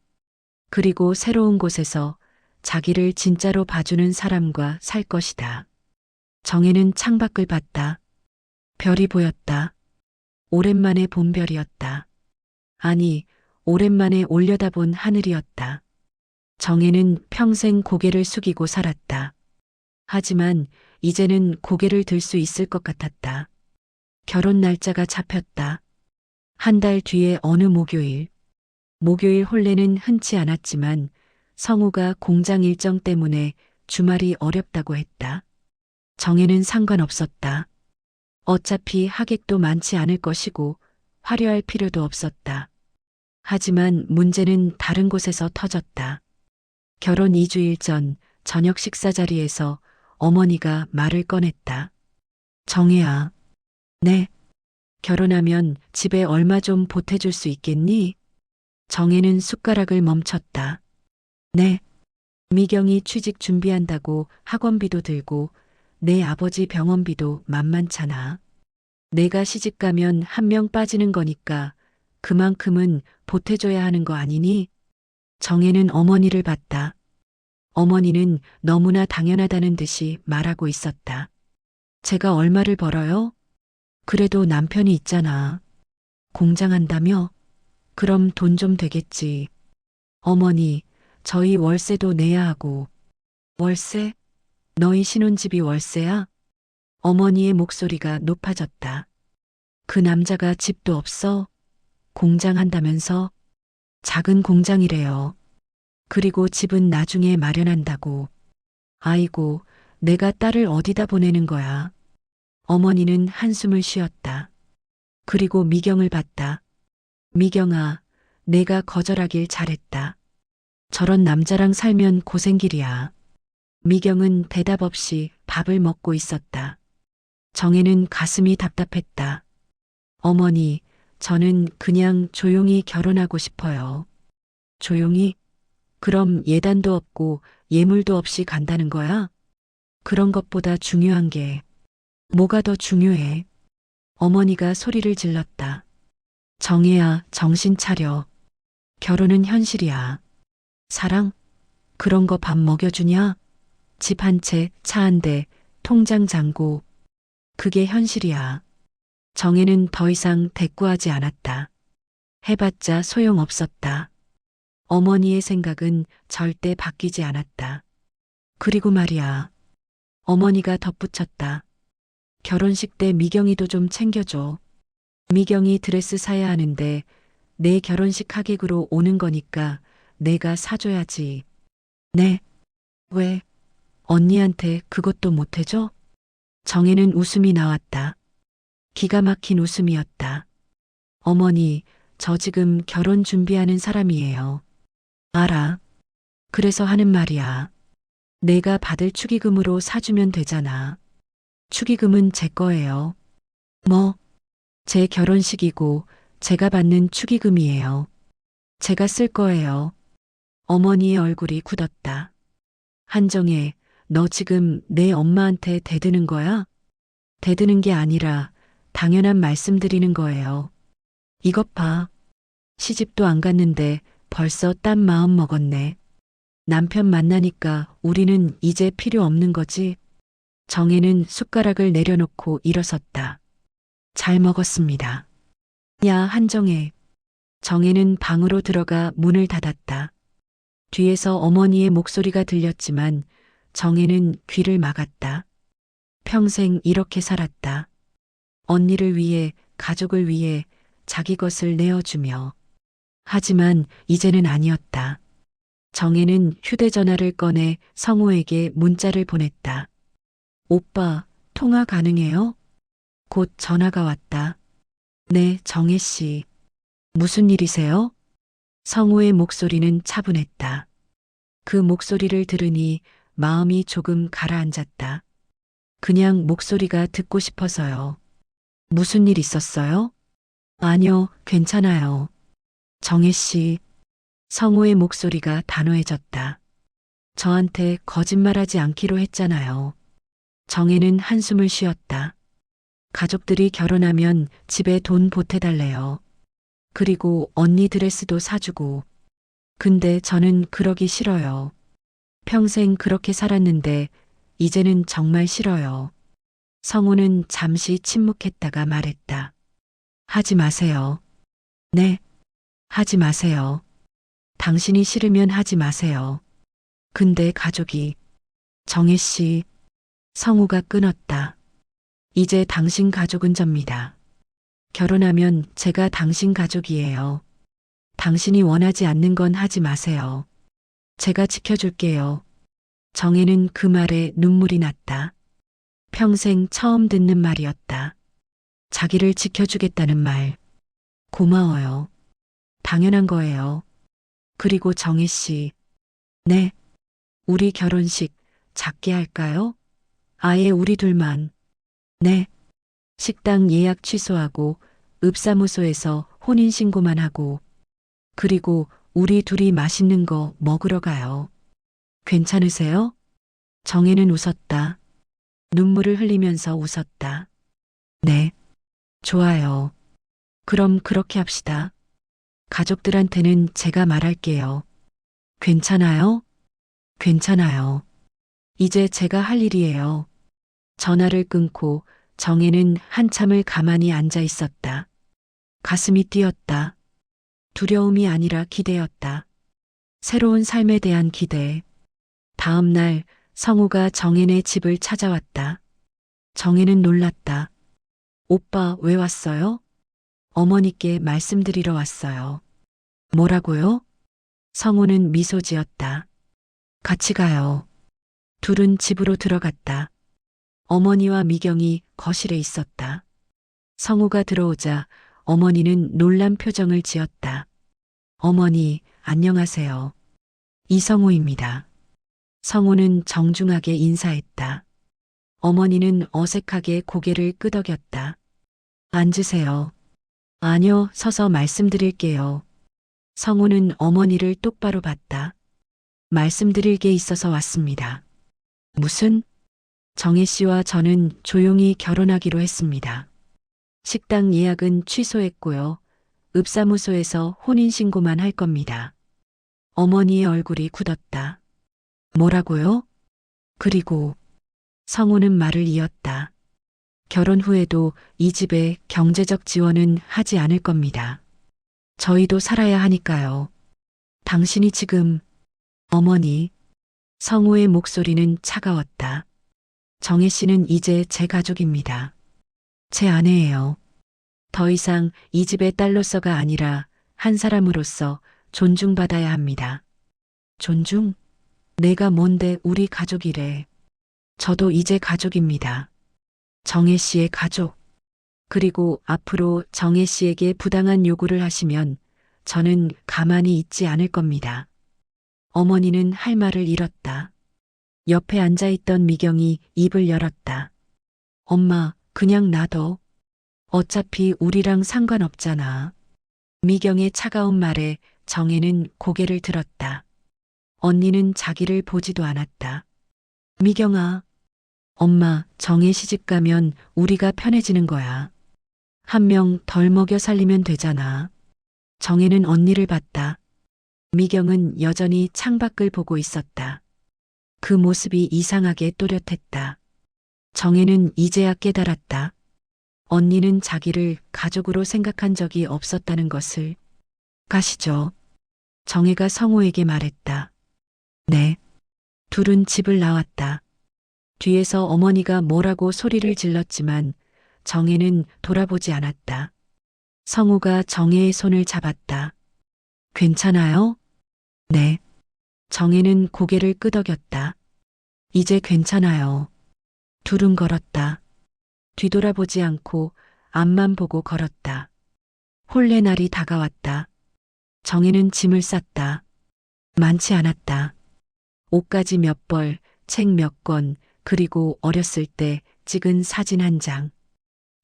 그리고 새로운 곳에서 자기를 진짜로 봐주는 사람과 살 것이다. 정혜는 창밖을 봤다. 별이 보였다. 오랜만에 본 별이었다. 아니, 오랜만에 올려다본 하늘이었다. 정혜는 평생 고개를 숙이고 살았다. 하지만 이제는 고개를 들 수 있을 것 같았다. 결혼 날짜가 잡혔다. 한 달 뒤에 어느 목요일. 목요일 혼례는 흔치 않았지만 성우가 공장 일정 때문에 주말이 어렵다고 했다. 정혜는 상관없었다. 어차피 하객도 많지 않을 것이고 화려할 필요도 없었다. 하지만 문제는 다른 곳에서 터졌다. 결혼 2주일 전 저녁 식사 자리에서 어머니가 말을 꺼냈다. 정혜야. 네. 결혼하면 집에 얼마 좀 보태줄 수 있겠니? 정혜는 숟가락을 멈췄다. 네. 미경이 취직 준비한다고 학원비도 들고 내 아버지 병원비도 만만찮아. 내가 시집 가면 한 명 빠지는 거니까 그만큼은 보태줘야 하는 거 아니니? 정혜는 어머니를 봤다. 어머니는 너무나 당연하다는 듯이 말하고 있었다. 제가 얼마를 벌어요? 그래도 남편이 있잖아. 공장한다며? 그럼 돈 좀 되겠지. 어머니, 저희 월세도 내야 하고. 월세? 너희 신혼집이 월세야? 어머니의 목소리가 높아졌다. 그 남자가 집도 없어? 공장한다면서? 작은 공장이래요. 그리고 집은 나중에 마련한다고. 아이고, 내가 딸을 어디다 보내는 거야. 어머니는 한숨을 쉬었다. 그리고 미경을 봤다. 미경아, 내가 거절하길 잘했다. 저런 남자랑 살면 고생길이야. 미경은 대답 없이 밥을 먹고 있었다. 정혜는 가슴이 답답했다. 어머니, 저는 그냥 조용히 결혼하고 싶어요. 조용히? 그럼 예단도 없고 예물도 없이 간다는 거야? 그런 것보다 중요한 게 뭐가 더 중요해? 어머니가 소리를 질렀다. 정혜야, 정신 차려. 결혼은 현실이야. 사랑? 그런 거 밥 먹여주냐? 집 한 채, 차 한 대, 통장 잔고. 그게 현실이야. 정혜는 더 이상 대꾸하지 않았다. 해봤자 소용없었다. 어머니의 생각은 절대 바뀌지 않았다. 그리고 말이야. 어머니가 덧붙였다. 결혼식 때 미경이도 좀 챙겨줘. 미경이 드레스 사야 하는데 내 결혼식 하객으로 오는 거니까 내가 사줘야지. 네. 왜? 언니한테 그것도 못 해줘? 정혜는 웃음이 나왔다. 기가 막힌 웃음이었다. 어머니, 저 지금 결혼 준비하는 사람이에요. 알아. 그래서 하는 말이야. 내가 받을 축의금으로 사주면 되잖아. 축의금은 제 거예요. 뭐? 제 결혼식이고 제가 받는 축의금이에요. 제가 쓸 거예요. 어머니의 얼굴이 굳었다. 한정혜, 너 지금 내 엄마한테 대드는 거야? 대드는 게 아니라 당연한 말씀드리는 거예요. 이것 봐. 시집도 안 갔는데 벌써 딴 마음 먹었네. 남편 만나니까 우리는 이제 필요 없는 거지. 정혜는 숟가락을 내려놓고 일어섰다. 잘 먹었습니다. 야, 한정혜. 정혜는 방으로 들어가 문을 닫았다. 뒤에서 어머니의 목소리가 들렸지만 정혜는 귀를 막았다. 평생 이렇게 살았다. 언니를 위해, 가족을 위해 자기 것을 내어주며. 하지만 이제는 아니었다. 정혜는 휴대전화를 꺼내 성호에게 문자를 보냈다. 오빠, 통화 가능해요? 곧 전화가 왔다. 네, 정혜 씨. 무슨 일이세요? 성호의 목소리는 차분했다. 그 목소리를 들으니 마음이 조금 가라앉았다. 그냥 목소리가 듣고 싶어서요. 무슨 일 있었어요? 아니요, 괜찮아요. 정혜 씨. 성호의 목소리가 단호해졌다. 저한테 거짓말하지 않기로 했잖아요. 정혜는 한숨을 쉬었다. 가족들이 결혼하면 집에 돈 보태달래요. 그리고 언니 드레스도 사주고. 근데 저는 그러기 싫어요. 평생 그렇게 살았는데 이제는 정말 싫어요. 성우는 잠시 침묵했다가 말했다. 하지 마세요. 네, 하지 마세요. 당신이 싫으면 하지 마세요. 근데 가족이. 정혜 씨. 성우가 끊었다. 이제 당신 가족은 접니다. 결혼하면 제가 당신 가족이에요. 당신이 원하지 않는 건 하지 마세요. 제가 지켜줄게요. 정혜는 그 말에 눈물이 났다. 평생 처음 듣는 말이었다. 자기를 지켜주겠다는 말. 고마워요. 당연한 거예요. 그리고 정혜 씨. 네. 우리 결혼식 작게 할까요? 아예 우리 둘만. 네. 식당 예약 취소하고 읍사무소에서 혼인신고만 하고. 그리고 우리 둘이 맛있는 거 먹으러 가요. 괜찮으세요? 정혜는 웃었다. 눈물을 흘리면서 웃었다. 네. 좋아요. 그럼 그렇게 합시다. 가족들한테는 제가 말할게요. 괜찮아요? 괜찮아요. 이제 제가 할 일이에요. 전화를 끊고 정혜는 한참을 가만히 앉아 있었다. 가슴이 뛰었다. 두려움이 아니라 기대였다. 새로운 삶에 대한 기대. 다음 날 성우가 정혜네 집을 찾아왔다. 정혜는 놀랐다. 오빠 왜 왔어요? 어머니께 말씀드리러 왔어요. 뭐라고요? 성우는 미소 지었다. 같이 가요. 둘은 집으로 들어갔다. 어머니와 미경이 거실에 있었다. 성우가 들어오자 어머니는 놀란 표정을 지었다. 어머니, 안녕하세요. 이성우입니다. 성우는 정중하게 인사했다. 어머니는 어색하게 고개를 끄덕였다. 앉으세요. 아니요, 서서 말씀드릴게요. 성우는 어머니를 똑바로 봤다. 말씀드릴 게 있어서 왔습니다. 무슨? 정혜 씨와 저는 조용히 결혼하기로 했습니다. 식당 예약은 취소했고요. 읍사무소에서 혼인신고만 할 겁니다. 어머니의 얼굴이 굳었다. 뭐라고요? 그리고 성우는 말을 이었다. 결혼 후에도 이 집에 경제적 지원은 하지 않을 겁니다. 저희도 살아야 하니까요. 당신이 지금 어머니. 성우의 목소리는 차가웠다. 정혜 씨는 이제 제 가족입니다. 제 아내예요. 더 이상 이 집의 딸로서가 아니라 한 사람으로서 존중받아야 합니다. 존중? 내가 뭔데 우리 가족이래. 저도 이제 가족입니다. 정혜 씨의 가족. 그리고 앞으로 정혜 씨에게 부당한 요구를 하시면 저는 가만히 있지 않을 겁니다. 어머니는 할 말을 잃었다. 옆에 앉아있던 미경이 입을 열었다. 엄마, 그냥 놔둬. 어차피 우리랑 상관없잖아. 미경의 차가운 말에 정혜는 고개를 들었다. 언니는 자기를 보지도 않았다. 미경아, 엄마, 정혜 시집 가면 우리가 편해지는 거야. 한 명 덜 먹여 살리면 되잖아. 정혜는 언니를 봤다. 미경은 여전히 창밖을 보고 있었다. 그 모습이 이상하게 또렷했다. 정혜는 이제야 깨달았다. 언니는 자기를 가족으로 생각한 적이 없었다는 것을. 가시죠. 정혜가 성우에게 말했다. 네. 둘은 집을 나왔다. 뒤에서 어머니가 뭐라고 소리를 질렀지만 정혜는 돌아보지 않았다. 성우가 정혜의 손을 잡았다. 괜찮아요? 네. 정혜는 고개를 끄덕였다. 이제 괜찮아요. 둘은 걸었다. 뒤돌아보지 않고 앞만 보고 걸었다. 혼례 날이 다가왔다. 정혜는 짐을 쌌다. 많지 않았다. 옷가지 몇 벌, 책 몇 권, 그리고 어렸을 때 찍은 사진 한 장.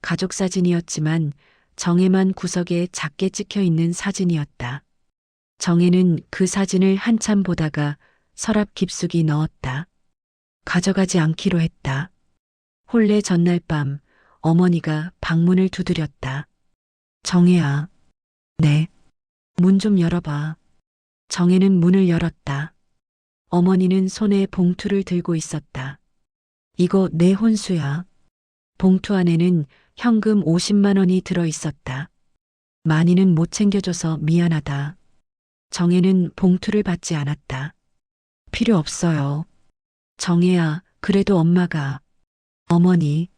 가족 사진이었지만 정혜만 구석에 작게 찍혀 있는 사진이었다. 정혜는 그 사진을 한참 보다가 서랍 깊숙이 넣었다. 가져가지 않기로 했다. 혼례 전날 밤 어머니가 방문을 두드렸다. 정혜야. 네. 문 좀 열어봐. 정혜는 문을 열었다. 어머니는 손에 봉투를 들고 있었다. 이거 내 혼수야. 봉투 안에는 현금 50만 원이 들어 있었다. 많이는 못 챙겨줘서 미안하다. 정혜는 봉투를 받지 않았다. 필요 없어요. 정혜야, 그래도 엄마가. 어머니.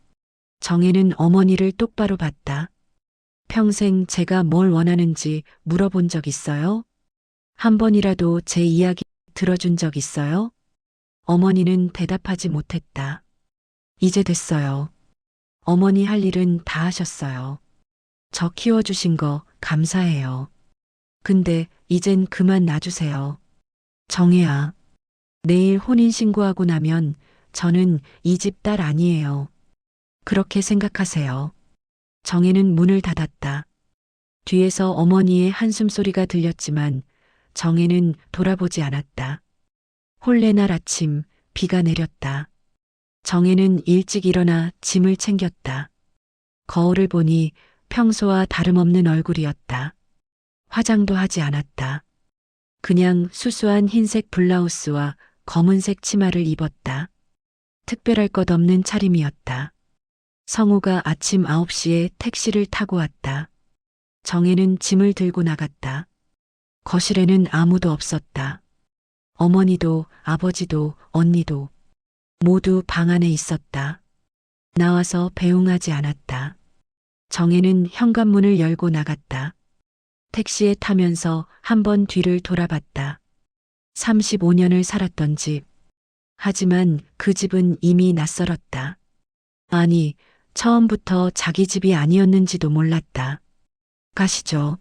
정혜는 어머니를 똑바로 봤다. 평생 제가 뭘 원하는지 물어본 적 있어요? 한 번이라도 제 이야기 들어준 적 있어요? 어머니는 대답하지 못했다. 이제 됐어요. 어머니 할 일은 다 하셨어요. 저 키워주신 거 감사해요. 근데 이젠 그만 놔주세요. 정혜야. 내일 혼인신고하고 나면 저는 이 집 딸 아니에요. 그렇게 생각하세요. 정혜는 문을 닫았다. 뒤에서 어머니의 한숨소리가 들렸지만 정혜는 돌아보지 않았다. 혼례날 아침 비가 내렸다. 정혜는 일찍 일어나 짐을 챙겼다. 거울을 보니 평소와 다름없는 얼굴이었다. 화장도 하지 않았다. 그냥 수수한 흰색 블라우스와 검은색 치마를 입었다. 특별할 것 없는 차림이었다. 성우가 아침 9시에 택시를 타고 왔다. 정혜는 짐을 들고 나갔다. 거실에는 아무도 없었다. 어머니도 아버지도 언니도 모두 방 안에 있었다. 나와서 배웅하지 않았다. 정혜는 현관문을 열고 나갔다. 택시에 타면서 한 번 뒤를 돌아봤다. 35년을 살았던 집. 하지만 그 집은 이미 낯설었다. 아니, 처음부터 자기 집이 아니었는지도 몰랐다. 가시죠.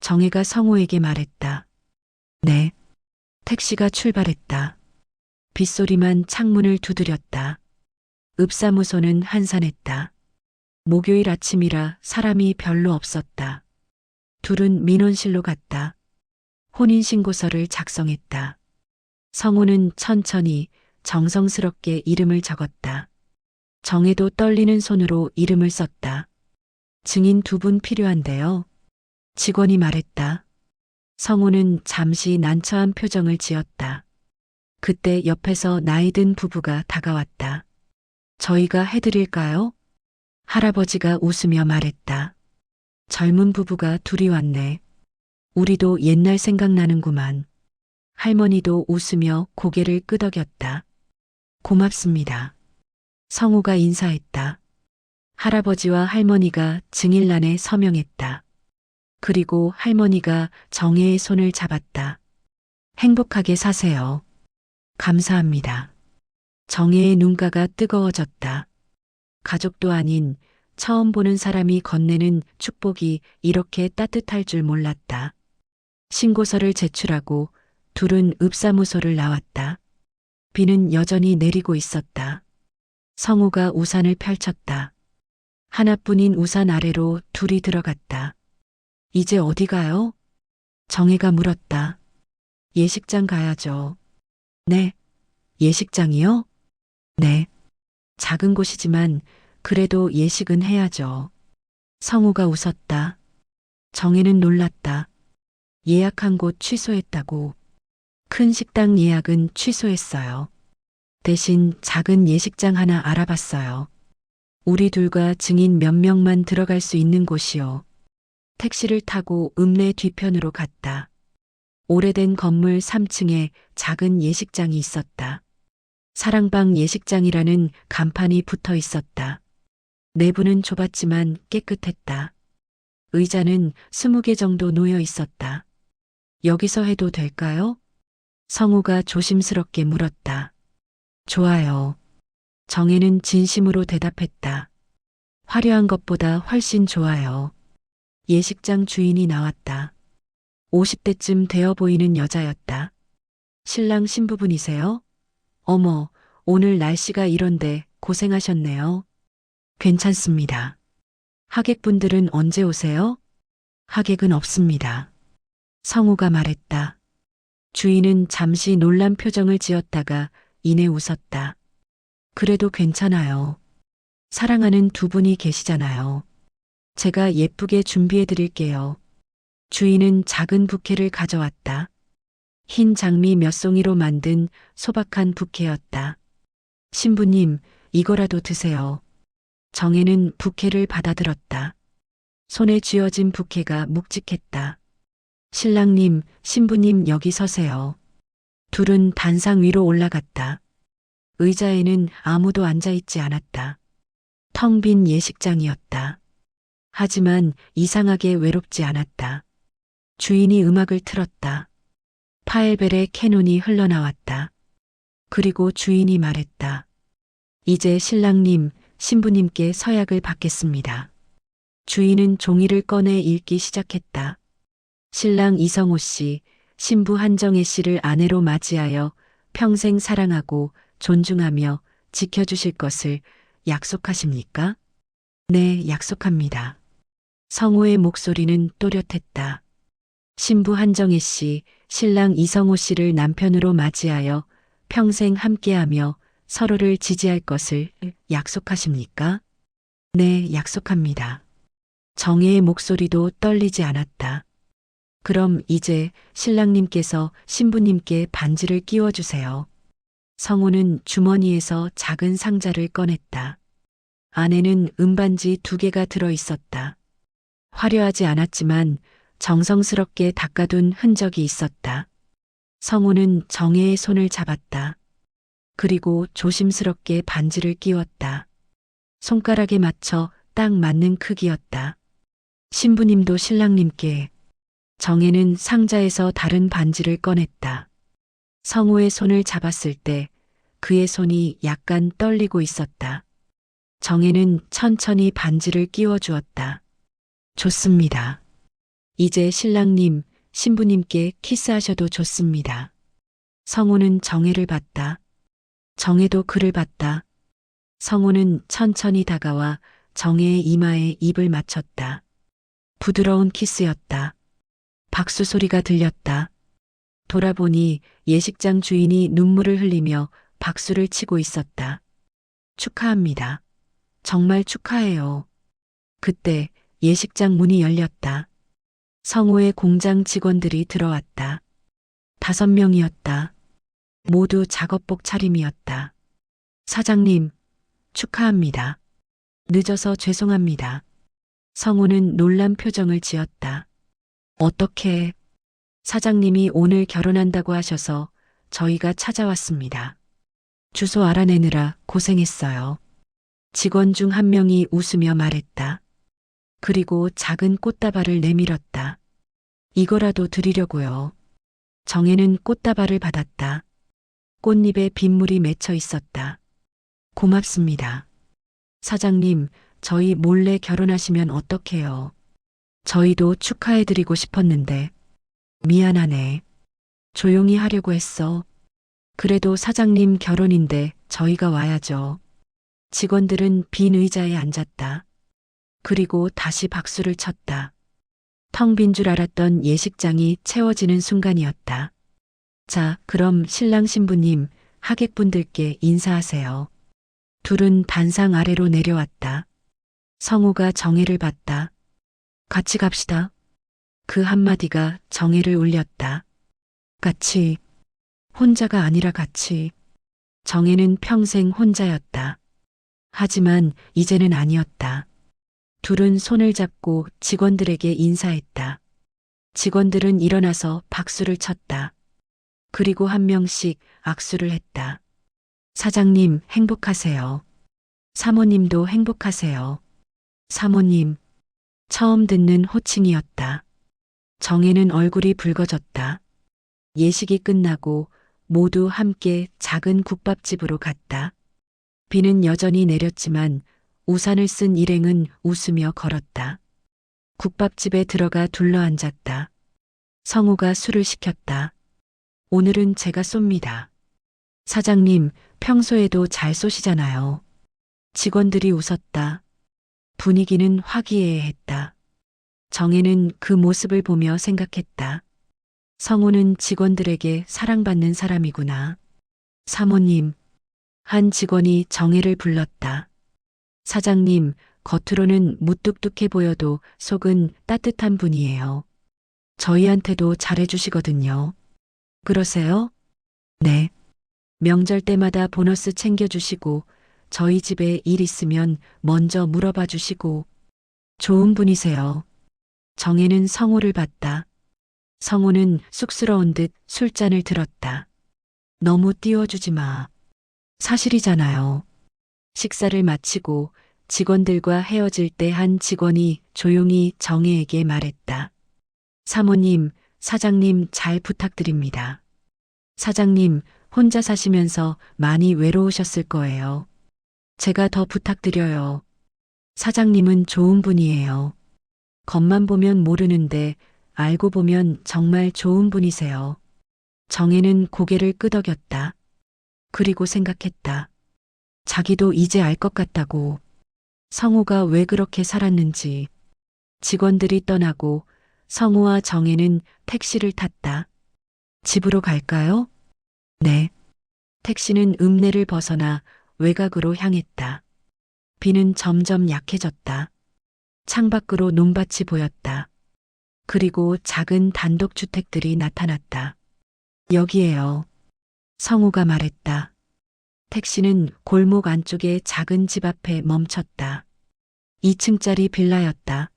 정혜가 성우에게 말했다. 네. 택시가 출발했다. 빗소리만 창문을 두드렸다. 읍사무소는 한산했다. 목요일 아침이라 사람이 별로 없었다. 둘은 민원실로 갔다. 혼인신고서를 작성했다. 성우는 천천히 정성스럽게 이름을 적었다. 정혜도 떨리는 손으로 이름을 썼다. 증인 2분 필요한데요. 직원이 말했다. 성우는 잠시 난처한 표정을 지었다. 그때 옆에서 나이 든 부부가 다가왔다. 저희가 해드릴까요? 할아버지가 웃으며 말했다. 젊은 부부가 둘이 왔네. 우리도 옛날 생각나는구만. 할머니도 웃으며 고개를 끄덕였다. 고맙습니다. 성우가 인사했다. 할아버지와 할머니가 증인란에 서명했다. 그리고 할머니가 정혜의 손을 잡았다. 행복하게 사세요. 감사합니다. 정혜의 눈가가 뜨거워졌다. 가족도 아닌 처음 보는 사람이 건네는 축복이 이렇게 따뜻할 줄 몰랐다. 신고서를 제출하고 둘은 읍사무소를 나왔다. 비는 여전히 내리고 있었다. 성우가 우산을 펼쳤다. 하나뿐인 우산 아래로 둘이 들어갔다. 이제 어디 가요? 정혜가 물었다. 예식장 가야죠. 네. 예식장이요? 네. 작은 곳이지만 그래도 예식은 해야죠. 성우가 웃었다. 정혜는 놀랐다. 예약한 곳 취소했다고. 큰 식당 예약은 취소했어요. 대신 작은 예식장 하나 알아봤어요. 우리 둘과 증인 몇 명만 들어갈 수 있는 곳이요. 택시를 타고 읍내 뒤편으로 갔다. 오래된 건물 3층에 작은 예식장이 있었다. 사랑방 예식장이라는 간판이 붙어 있었다. 내부는 좁았지만 깨끗했다. 의자는 20개 정도 놓여 있었다. 여기서 해도 될까요? 성우가 조심스럽게 물었다. 좋아요. 정혜는 진심으로 대답했다. 화려한 것보다 훨씬 좋아요. 예식장 주인이 나왔다. 50대쯤 되어 보이는 여자였다. 신랑 신부분이세요? 어머, 오늘 날씨가 이런데 고생하셨네요. 괜찮습니다. 하객분들은 언제 오세요? 하객은 없습니다. 성우가 말했다. 주인은 잠시 놀란 표정을 지었다가 이내 웃었다. 그래도 괜찮아요. 사랑하는 두 분이 계시잖아요. 제가 예쁘게 준비해 드릴게요. 주인은 작은 부케를 가져왔다. 흰 장미 몇 송이로 만든 소박한 부케였다. 신부님, 이거라도 드세요. 정혜는 부케를 받아들었다. 손에 쥐어진 부케가 묵직했다. 신랑님, 신부님 여기 서세요. 둘은 단상 위로 올라갔다. 의자에는 아무도 앉아있지 않았다. 텅 빈 예식장이었다. 하지만 이상하게 외롭지 않았다. 주인이 음악을 틀었다. 파엘벨의 캐논이 흘러나왔다. 그리고 주인이 말했다. 이제 신랑님, 신부님께 서약을 받겠습니다. 주인은 종이를 꺼내 읽기 시작했다. 신랑 이성호 씨, 신부 한정혜 씨를 아내로 맞이하여 평생 사랑하고 존중하며 지켜주실 것을 약속하십니까? 네, 약속합니다. 성우의 목소리는 또렷했다. 신부 한정혜 씨, 신랑 이성호 씨를 남편으로 맞이하여 평생 함께하며 서로를 지지할 것을 약속하십니까? 네, 약속합니다. 정혜의 목소리도 떨리지 않았다. 그럼 이제 신랑님께서 신부님께 반지를 끼워주세요. 성우는 주머니에서 작은 상자를 꺼냈다. 안에는 은반지 2개가 들어 있었다. 화려하지 않았지만 정성스럽게 닦아둔 흔적이 있었다. 성우는 정혜의 손을 잡았다. 그리고 조심스럽게 반지를 끼웠다. 손가락에 맞춰 딱 맞는 크기였다. 신부님도 신랑님께. 정혜는 상자에서 다른 반지를 꺼냈다. 성우의 손을 잡았을 때 그의 손이 약간 떨리고 있었다. 정혜는 천천히 반지를 끼워 주었다. 좋습니다. 이제 신랑님, 신부님께 키스하셔도 좋습니다. 성우는 정혜를 봤다. 정혜도 그를 봤다. 성우는 천천히 다가와 정혜의 이마에 입을 맞췄다. 부드러운 키스였다. 박수 소리가 들렸다. 돌아보니 예식장 주인이 눈물을 흘리며 박수를 치고 있었다. 축하합니다. 정말 축하해요. 그때 예식장 문이 열렸다. 성우의 공장 직원들이 들어왔다. 5명이었다. 모두 작업복 차림이었다. 사장님, 축하합니다. 늦어서 죄송합니다. 성우는 놀란 표정을 지었다. 어떻게? 사장님이 오늘 결혼한다고 하셔서 저희가 찾아왔습니다. 주소 알아내느라 고생했어요. 직원 중 한 명이 웃으며 말했다. 그리고 작은 꽃다발을 내밀었다. 이거라도 드리려고요. 정혜는 꽃다발을 받았다. 꽃잎에 빗물이 맺혀 있었다. 고맙습니다. 사장님, 저희 몰래 결혼하시면 어떡해요? 저희도 축하해드리고 싶었는데. 미안하네. 조용히 하려고 했어. 그래도 사장님 결혼인데 저희가 와야죠. 직원들은 빈 의자에 앉았다. 그리고 다시 박수를 쳤다. 텅 빈 줄 알았던 예식장이 채워지는 순간이었다. 자, 그럼 신랑 신부님, 하객분들께 인사하세요. 둘은 단상 아래로 내려왔다. 성우가 정혜를 봤다. 같이 갑시다. 그 한마디가 정혜를 울렸다. 같이. 혼자가 아니라 같이. 정혜는 평생 혼자였다. 하지만 이제는 아니었다. 둘은 손을 잡고 직원들에게 인사했다. 직원들은 일어나서 박수를 쳤다. 그리고 한 명씩 악수를 했다. 사장님, 행복하세요. 사모님도 행복하세요. 사모님. 처음 듣는 호칭이었다. 정혜는 얼굴이 붉어졌다. 예식이 끝나고 모두 함께 작은 국밥집으로 갔다. 비는 여전히 내렸지만 우산을 쓴 일행은 웃으며 걸었다. 국밥집에 들어가 둘러앉았다. 성우가 술을 시켰다. 오늘은 제가 쏩니다. 사장님, 평소에도 잘 쏘시잖아요. 직원들이 웃었다. 분위기는 화기애애했다. 정혜는 그 모습을 보며 생각했다. 성우는 직원들에게 사랑받는 사람이구나. 사모님. 한 직원이 정혜를 불렀다. 사장님, 겉으로는 무뚝뚝해 보여도 속은 따뜻한 분이에요. 저희한테도 잘해주시거든요. 그러세요? 네. 명절 때마다 보너스 챙겨주시고 저희 집에 일 있으면 먼저 물어봐 주시고 좋은 분이세요. 정혜는 성우를 봤다. 성우는 쑥스러운 듯 술잔을 들었다. 너무 띄워주지 마. 사실이잖아요. 식사를 마치고 직원들과 헤어질 때 한 직원이 조용히 정혜에게 말했다. 사모님, 사장님 잘 부탁드립니다. 사장님, 혼자 사시면서 많이 외로우셨을 거예요. 제가 더 부탁드려요. 사장님은 좋은 분이에요. 겉만 보면 모르는데 알고 보면 정말 좋은 분이세요. 정혜는 고개를 끄덕였다. 그리고 생각했다. 자기도 이제 알 것 같다고. 성우가 왜 그렇게 살았는지. 직원들이 떠나고 성우와 정혜는 택시를 탔다. 집으로 갈까요? 네. 택시는 읍내를 벗어나 외곽으로 향했다. 비는 점점 약해졌다. 창밖으로 논밭이 보였다. 그리고 작은 단독주택들이 나타났다. 여기에요. 성우가 말했다. 택시는 골목 안쪽의 작은 집 앞에 멈췄다. 2층짜리 빌라였다.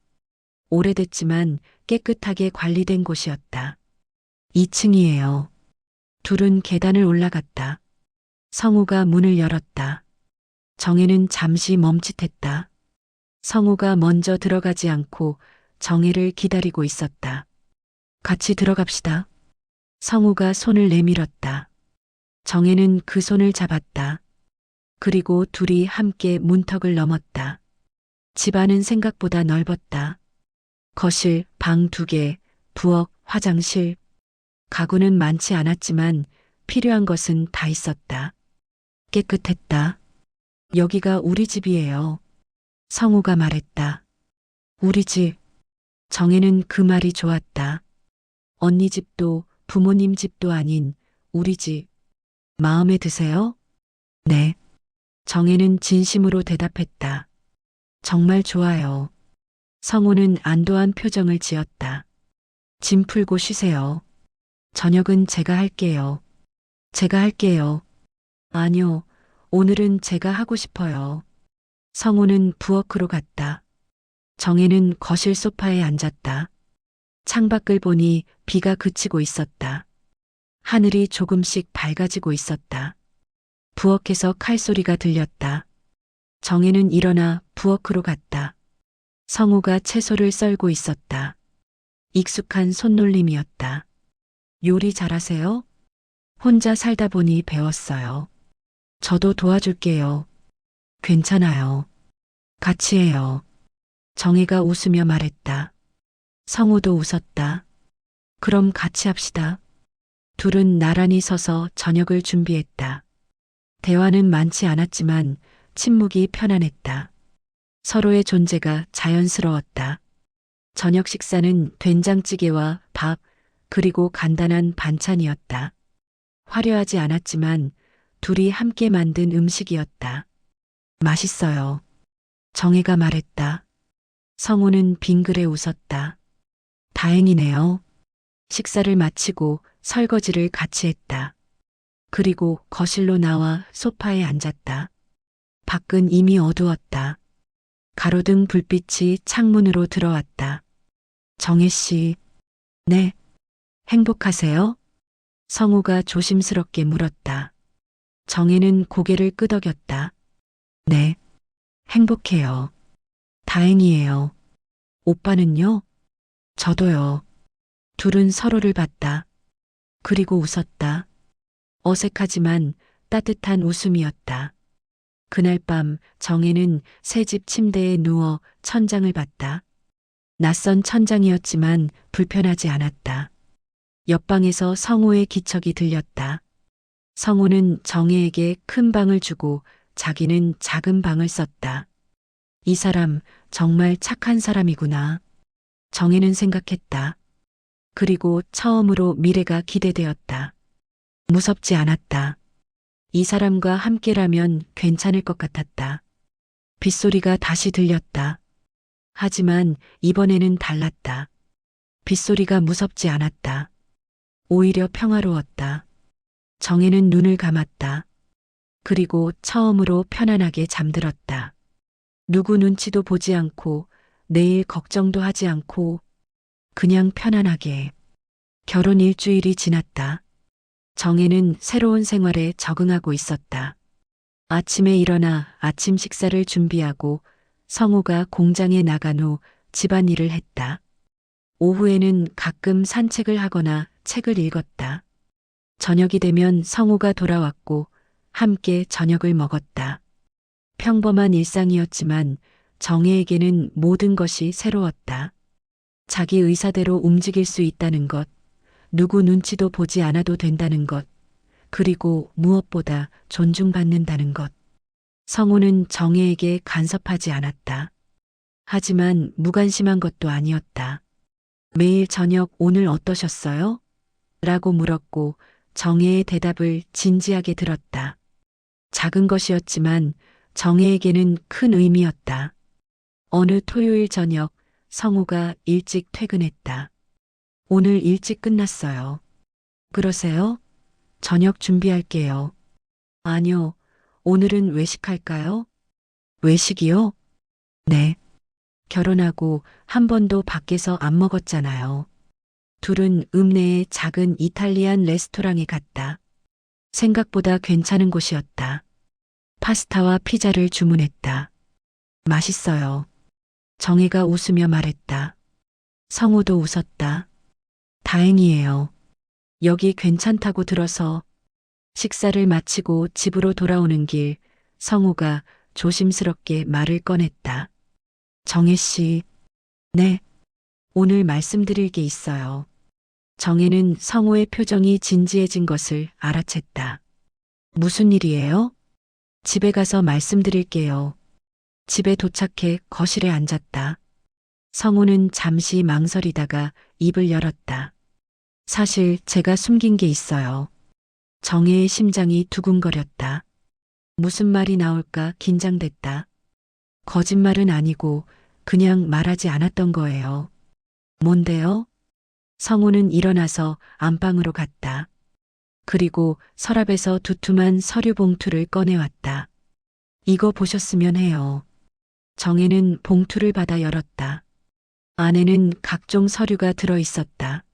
오래됐지만 깨끗하게 관리된 곳이었다. 2층이에요. 둘은 계단을 올라갔다. 성우가 문을 열었다. 정혜는 잠시 멈칫했다. 성우가 먼저 들어가지 않고 정혜를 기다리고 있었다. 같이 들어갑시다. 성우가 손을 내밀었다. 정혜는 그 손을 잡았다. 그리고 둘이 함께 문턱을 넘었다. 집안은 생각보다 넓었다. 거실, 방 2개, 부엌, 화장실. 가구는 많지 않았지만 필요한 것은 다 있었다. 깨끗했다. 여기가 우리 집이에요. 성우가 말했다. 우리 집. 정혜는 그 말이 좋았다. 언니 집도 부모님 집도 아닌 우리 집. 마음에 드세요? 네. 정혜는 진심으로 대답했다. 정말 좋아요. 성우는 안도한 표정을 지었다. 짐 풀고 쉬세요. 저녁은 제가 할게요. 제가 할게요. 아니요, 오늘은 제가 하고 싶어요. 성우는 부엌으로 갔다. 정혜는 거실 소파에 앉았다. 창밖을 보니 비가 그치고 있었다. 하늘이 조금씩 밝아지고 있었다. 부엌에서 칼소리가 들렸다. 정혜는 일어나 부엌으로 갔다. 성우가 채소를 썰고 있었다. 익숙한 손놀림이었다. 요리 잘하세요? 혼자 살다 보니 배웠어요. 저도 도와줄게요. 괜찮아요. 같이 해요. 정혜가 웃으며 말했다. 성우도 웃었다. 그럼 같이 합시다. 둘은 나란히 서서 저녁을 준비했다. 대화는 많지 않았지만 침묵이 편안했다. 서로의 존재가 자연스러웠다. 저녁 식사는 된장찌개와 밥, 그리고 간단한 반찬이었다. 화려하지 않았지만 둘이 함께 만든 음식이었다. 맛있어요. 정혜가 말했다. 성우는 빙그레 웃었다. 다행이네요. 식사를 마치고 설거지를 같이 했다. 그리고 거실로 나와 소파에 앉았다. 밖은 이미 어두웠다. 가로등 불빛이 창문으로 들어왔다. 정혜 씨, 네. 행복하세요? 성우가 조심스럽게 물었다. 정혜는 고개를 끄덕였다. 네. 행복해요. 다행이에요. 오빠는요? 저도요. 둘은 서로를 봤다. 그리고 웃었다. 어색하지만 따뜻한 웃음이었다. 그날 밤 정혜는 새집 침대에 누워 천장을 봤다. 낯선 천장이었지만 불편하지 않았다. 옆방에서 성우의 기척이 들렸다. 성우는 정혜에게 큰 방을 주고 자기는 작은 방을 썼다. 이 사람 정말 착한 사람이구나. 정혜는 생각했다. 그리고 처음으로 미래가 기대되었다. 무섭지 않았다. 이 사람과 함께라면 괜찮을 것 같았다. 빗소리가 다시 들렸다. 하지만 이번에는 달랐다. 빗소리가 무섭지 않았다. 오히려 평화로웠다. 정혜는 눈을 감았다. 그리고 처음으로 편안하게 잠들었다. 누구 눈치도 보지 않고 내일 걱정도 하지 않고 그냥 편안하게. 결혼 일주일이 지났다. 정혜는 새로운 생활에 적응하고 있었다. 아침에 일어나 아침 식사를 준비하고 성우가 공장에 나간 후 집안일을 했다. 오후에는 가끔 산책을 하거나 책을 읽었다. 저녁이 되면 성우가 돌아왔고 함께 저녁을 먹었다. 평범한 일상이었지만 정혜에게는 모든 것이 새로웠다. 자기 의사대로 움직일 수 있다는 것, 누구 눈치도 보지 않아도 된다는 것, 그리고 무엇보다 존중받는다는 것. 성우는 정혜에게 간섭하지 않았다. 하지만 무관심한 것도 아니었다. 매일 저녁 오늘 어떠셨어요? 라고 물었고 정혜의 대답을 진지하게 들었다. 작은 것이었지만 정혜에게는 큰 의미였다. 어느 토요일 저녁 성우가 일찍 퇴근했다. 오늘 일찍 끝났어요. 그러세요? 저녁 준비할게요. 아니요, 오늘은 외식할까요? 외식이요? 네. 결혼하고 한 번도 밖에서 안 먹었잖아요. 둘은 읍내의 작은 이탈리안 레스토랑에 갔다. 생각보다 괜찮은 곳이었다. 파스타와 피자를 주문했다. 맛있어요. 정혜가 웃으며 말했다. 성우도 웃었다. 다행이에요. 여기 괜찮다고 들어서. 식사를 마치고 집으로 돌아오는 길, 성우가 조심스럽게 말을 꺼냈다. 정혜 씨, 네, 오늘 말씀드릴 게 있어요. 정혜는 성우의 표정이 진지해진 것을 알아챘다. 무슨 일이에요? 집에 가서 말씀드릴게요. 집에 도착해 거실에 앉았다. 성우는 잠시 망설이다가 입을 열었다. 사실 제가 숨긴 게 있어요. 정혜의 심장이 두근거렸다. 무슨 말이 나올까 긴장됐다. 거짓말은 아니고 그냥 말하지 않았던 거예요. 뭔데요? 성우는 일어나서 안방으로 갔다. 그리고 서랍에서 두툼한 서류 봉투를 꺼내왔다. 이거 보셨으면 해요. 정혜는 봉투를 받아 열었다. 안에는 각종 서류가 들어 있었다.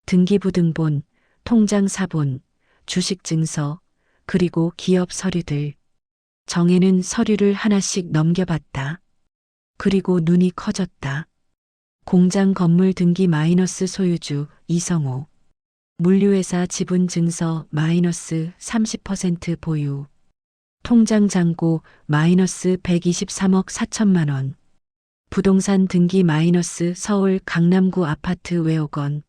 등기부등본, 통장사본, 주식증서, 그리고 기업 서류들. 정혜는 서류를 하나씩 넘겨봤다. 그리고 눈이 커졌다. 공장 건물 등기 마이너스 소유주 이성호. 물류회사 지분 증서 마이너스 30% 보유. 통장 잔고 마이너스 123억 4천만 원. 부동산 등기 마이너스 서울 강남구 아파트 외옥원.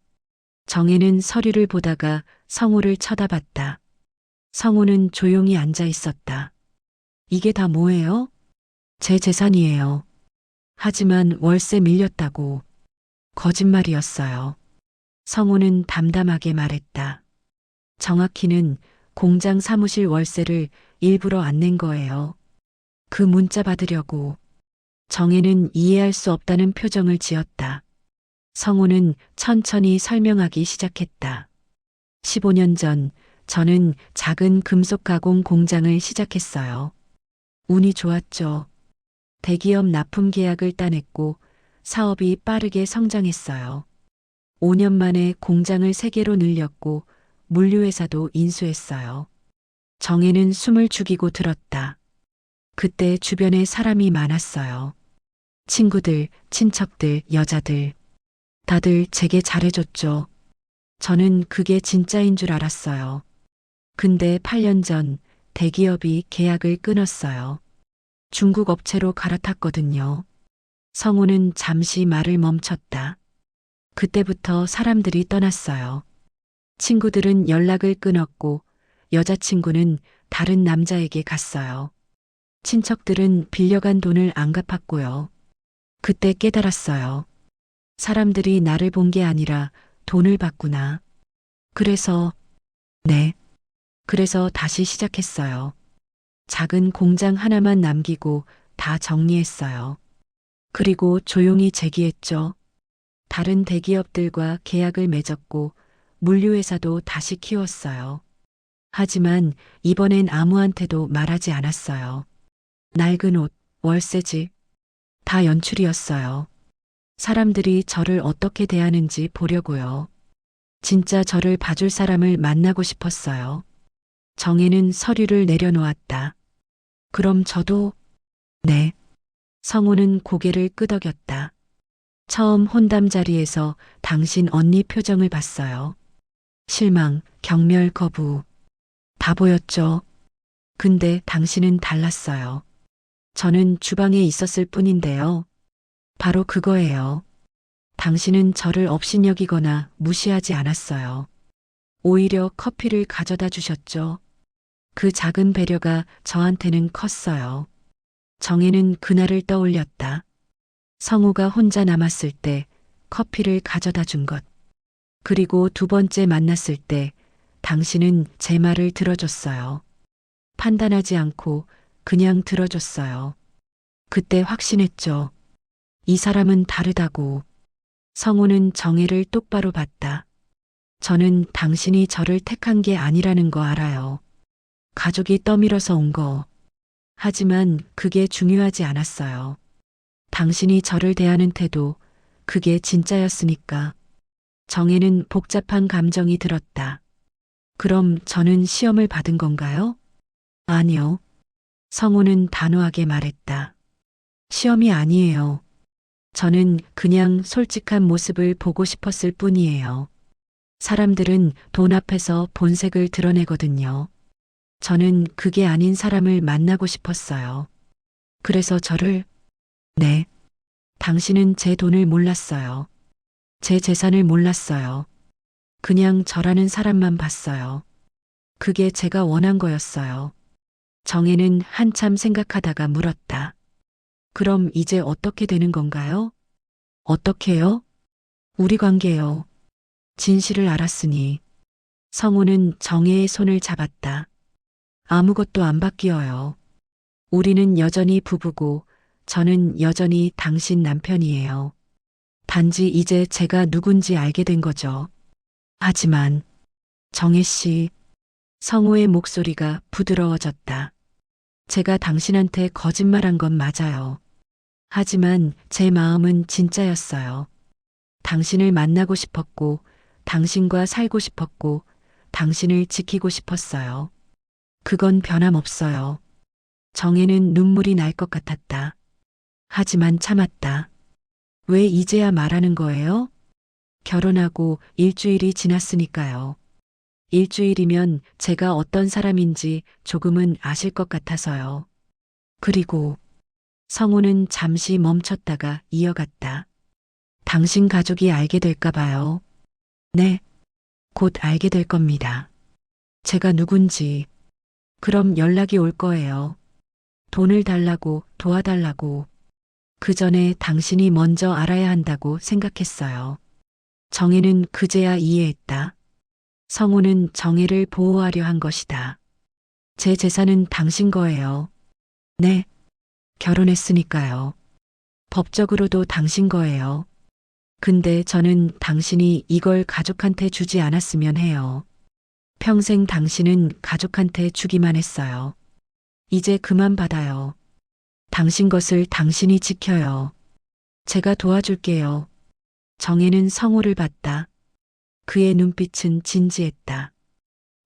정혜는 서류를 보다가 성우를 쳐다봤다. 성우는 조용히 앉아 있었다. 이게 다 뭐예요? 제 재산이에요. 하지만 월세 밀렸다고. 거짓말이었어요. 성우는 담담하게 말했다. 정확히는 공장 사무실 월세를 일부러 안 낸 거예요. 그 문자 받으려고. 정혜는 이해할 수 없다는 표정을 지었다. 성우는 천천히 설명하기 시작했다. 15년 전 저는 작은 금속 가공 공장을 시작했어요. 운이 좋았죠. 대기업 납품 계약을 따냈고 사업이 빠르게 성장했어요. 5년 만에 공장을 3개로 늘렸고 물류회사도 인수했어요. 정혜는 숨을 죽이고 들었다. 그때 주변에 사람이 많았어요. 친구들, 친척들, 여자들. 다들 제게 잘해줬죠. 저는 그게 진짜인 줄 알았어요. 근데 8년 전 대기업이 계약을 끊었어요. 중국 업체로 갈아탔거든요. 성우는 잠시 말을 멈췄다. 그때부터 사람들이 떠났어요. 친구들은 연락을 끊었고 여자친구는 다른 남자에게 갔어요. 친척들은 빌려간 돈을 안 갚았고요. 그때 깨달았어요. 사람들이 나를 본 게 아니라 돈을 받구나. 그래서, 네. 그래서 다시 시작했어요. 작은 공장 하나만 남기고 다 정리했어요. 그리고 조용히 재기했죠. 다른 대기업들과 계약을 맺었고 물류회사도 다시 키웠어요. 하지만 이번엔 아무한테도 말하지 않았어요. 낡은 옷, 월세집, 다 연출이었어요. 사람들이 저를 어떻게 대하는지 보려고요. 진짜 저를 봐줄 사람을 만나고 싶었어요. 정혜는 서류를 내려놓았다. 그럼 저도, 네. 성우는 고개를 끄덕였다. 처음 혼담 자리에서 당신 언니 표정을 봤어요. 실망, 경멸, 거부. 다 보였죠. 근데 당신은 달랐어요. 저는 주방에 있었을 뿐인데요. 바로 그거예요. 당신은 저를 업신여기거나 무시하지 않았어요. 오히려 커피를 가져다 주셨죠. 그 작은 배려가 저한테는 컸어요. 정혜는 그날을 떠올렸다. 성우가 혼자 남았을 때 커피를 가져다 준 것. 그리고 두 번째 만났을 때 당신은 제 말을 들어줬어요. 판단하지 않고 그냥 들어줬어요. 그때 확신했죠. 이 사람은 다르다고. 성우는 정혜를 똑바로 봤다. 저는 당신이 저를 택한 게 아니라는 거 알아요. 가족이 떠밀어서 온 거. 하지만 그게 중요하지 않았어요. 당신이 저를 대하는 태도, 그게 진짜였으니까. 정혜는 복잡한 감정이 들었다. 그럼 저는 시험을 받은 건가요? 아니요. 성우는 단호하게 말했다. 시험이 아니에요. 저는 그냥 솔직한 모습을 보고 싶었을 뿐이에요. 사람들은 돈 앞에서 본색을 드러내거든요. 저는 그게 아닌 사람을 만나고 싶었어요. 그래서 네. 당신은 제 돈을 몰랐어요. 제 재산을 몰랐어요. 그냥 저라는 사람만 봤어요. 그게 제가 원한 거였어요. 정혜는 한참 생각하다가 물었다. 그럼 이제 어떻게 되는 건가요? 어떻게요? 우리 관계요. 진실을 알았으니. 성우는 정혜의 손을 잡았다. 아무것도 안 바뀌어요. 우리는 여전히 부부고 저는 여전히 당신 남편이에요. 단지 이제 제가 누군지 알게 된 거죠. 하지만 정혜 씨, 성우의 목소리가 부드러워졌다. 제가 당신한테 거짓말한 건 맞아요. 하지만 제 마음은 진짜였어요. 당신을 만나고 싶었고, 당신과 살고 싶었고, 당신을 지키고 싶었어요. 그건 변함없어요. 정혜는 눈물이 날 것 같았다. 하지만 참았다. 왜 이제야 말하는 거예요? 결혼하고 일주일이 지났으니까요. 일주일이면 제가 어떤 사람인지 조금은 아실 것 같아서요. 그리고 성우는 잠시 멈췄다가 이어갔다. 당신 가족이 알게 될까 봐요. 네, 곧 알게 될 겁니다. 제가 누군지. 그럼 연락이 올 거예요. 돈을 달라고, 도와달라고. 그 전에 당신이 먼저 알아야 한다고 생각했어요. 정혜는 그제야 이해했다. 성우는 정혜를 보호하려 한 것이다. 제 재산은 당신 거예요. 네, 결혼했으니까요. 법적으로도 당신 거예요. 근데 저는 당신이 이걸 가족한테 주지 않았으면 해요. 평생 당신은 가족한테 주기만 했어요. 이제 그만 받아요. 당신 것을 당신이 지켜요. 제가 도와줄게요. 정혜는 성우를 봤다. 그의 눈빛은 진지했다.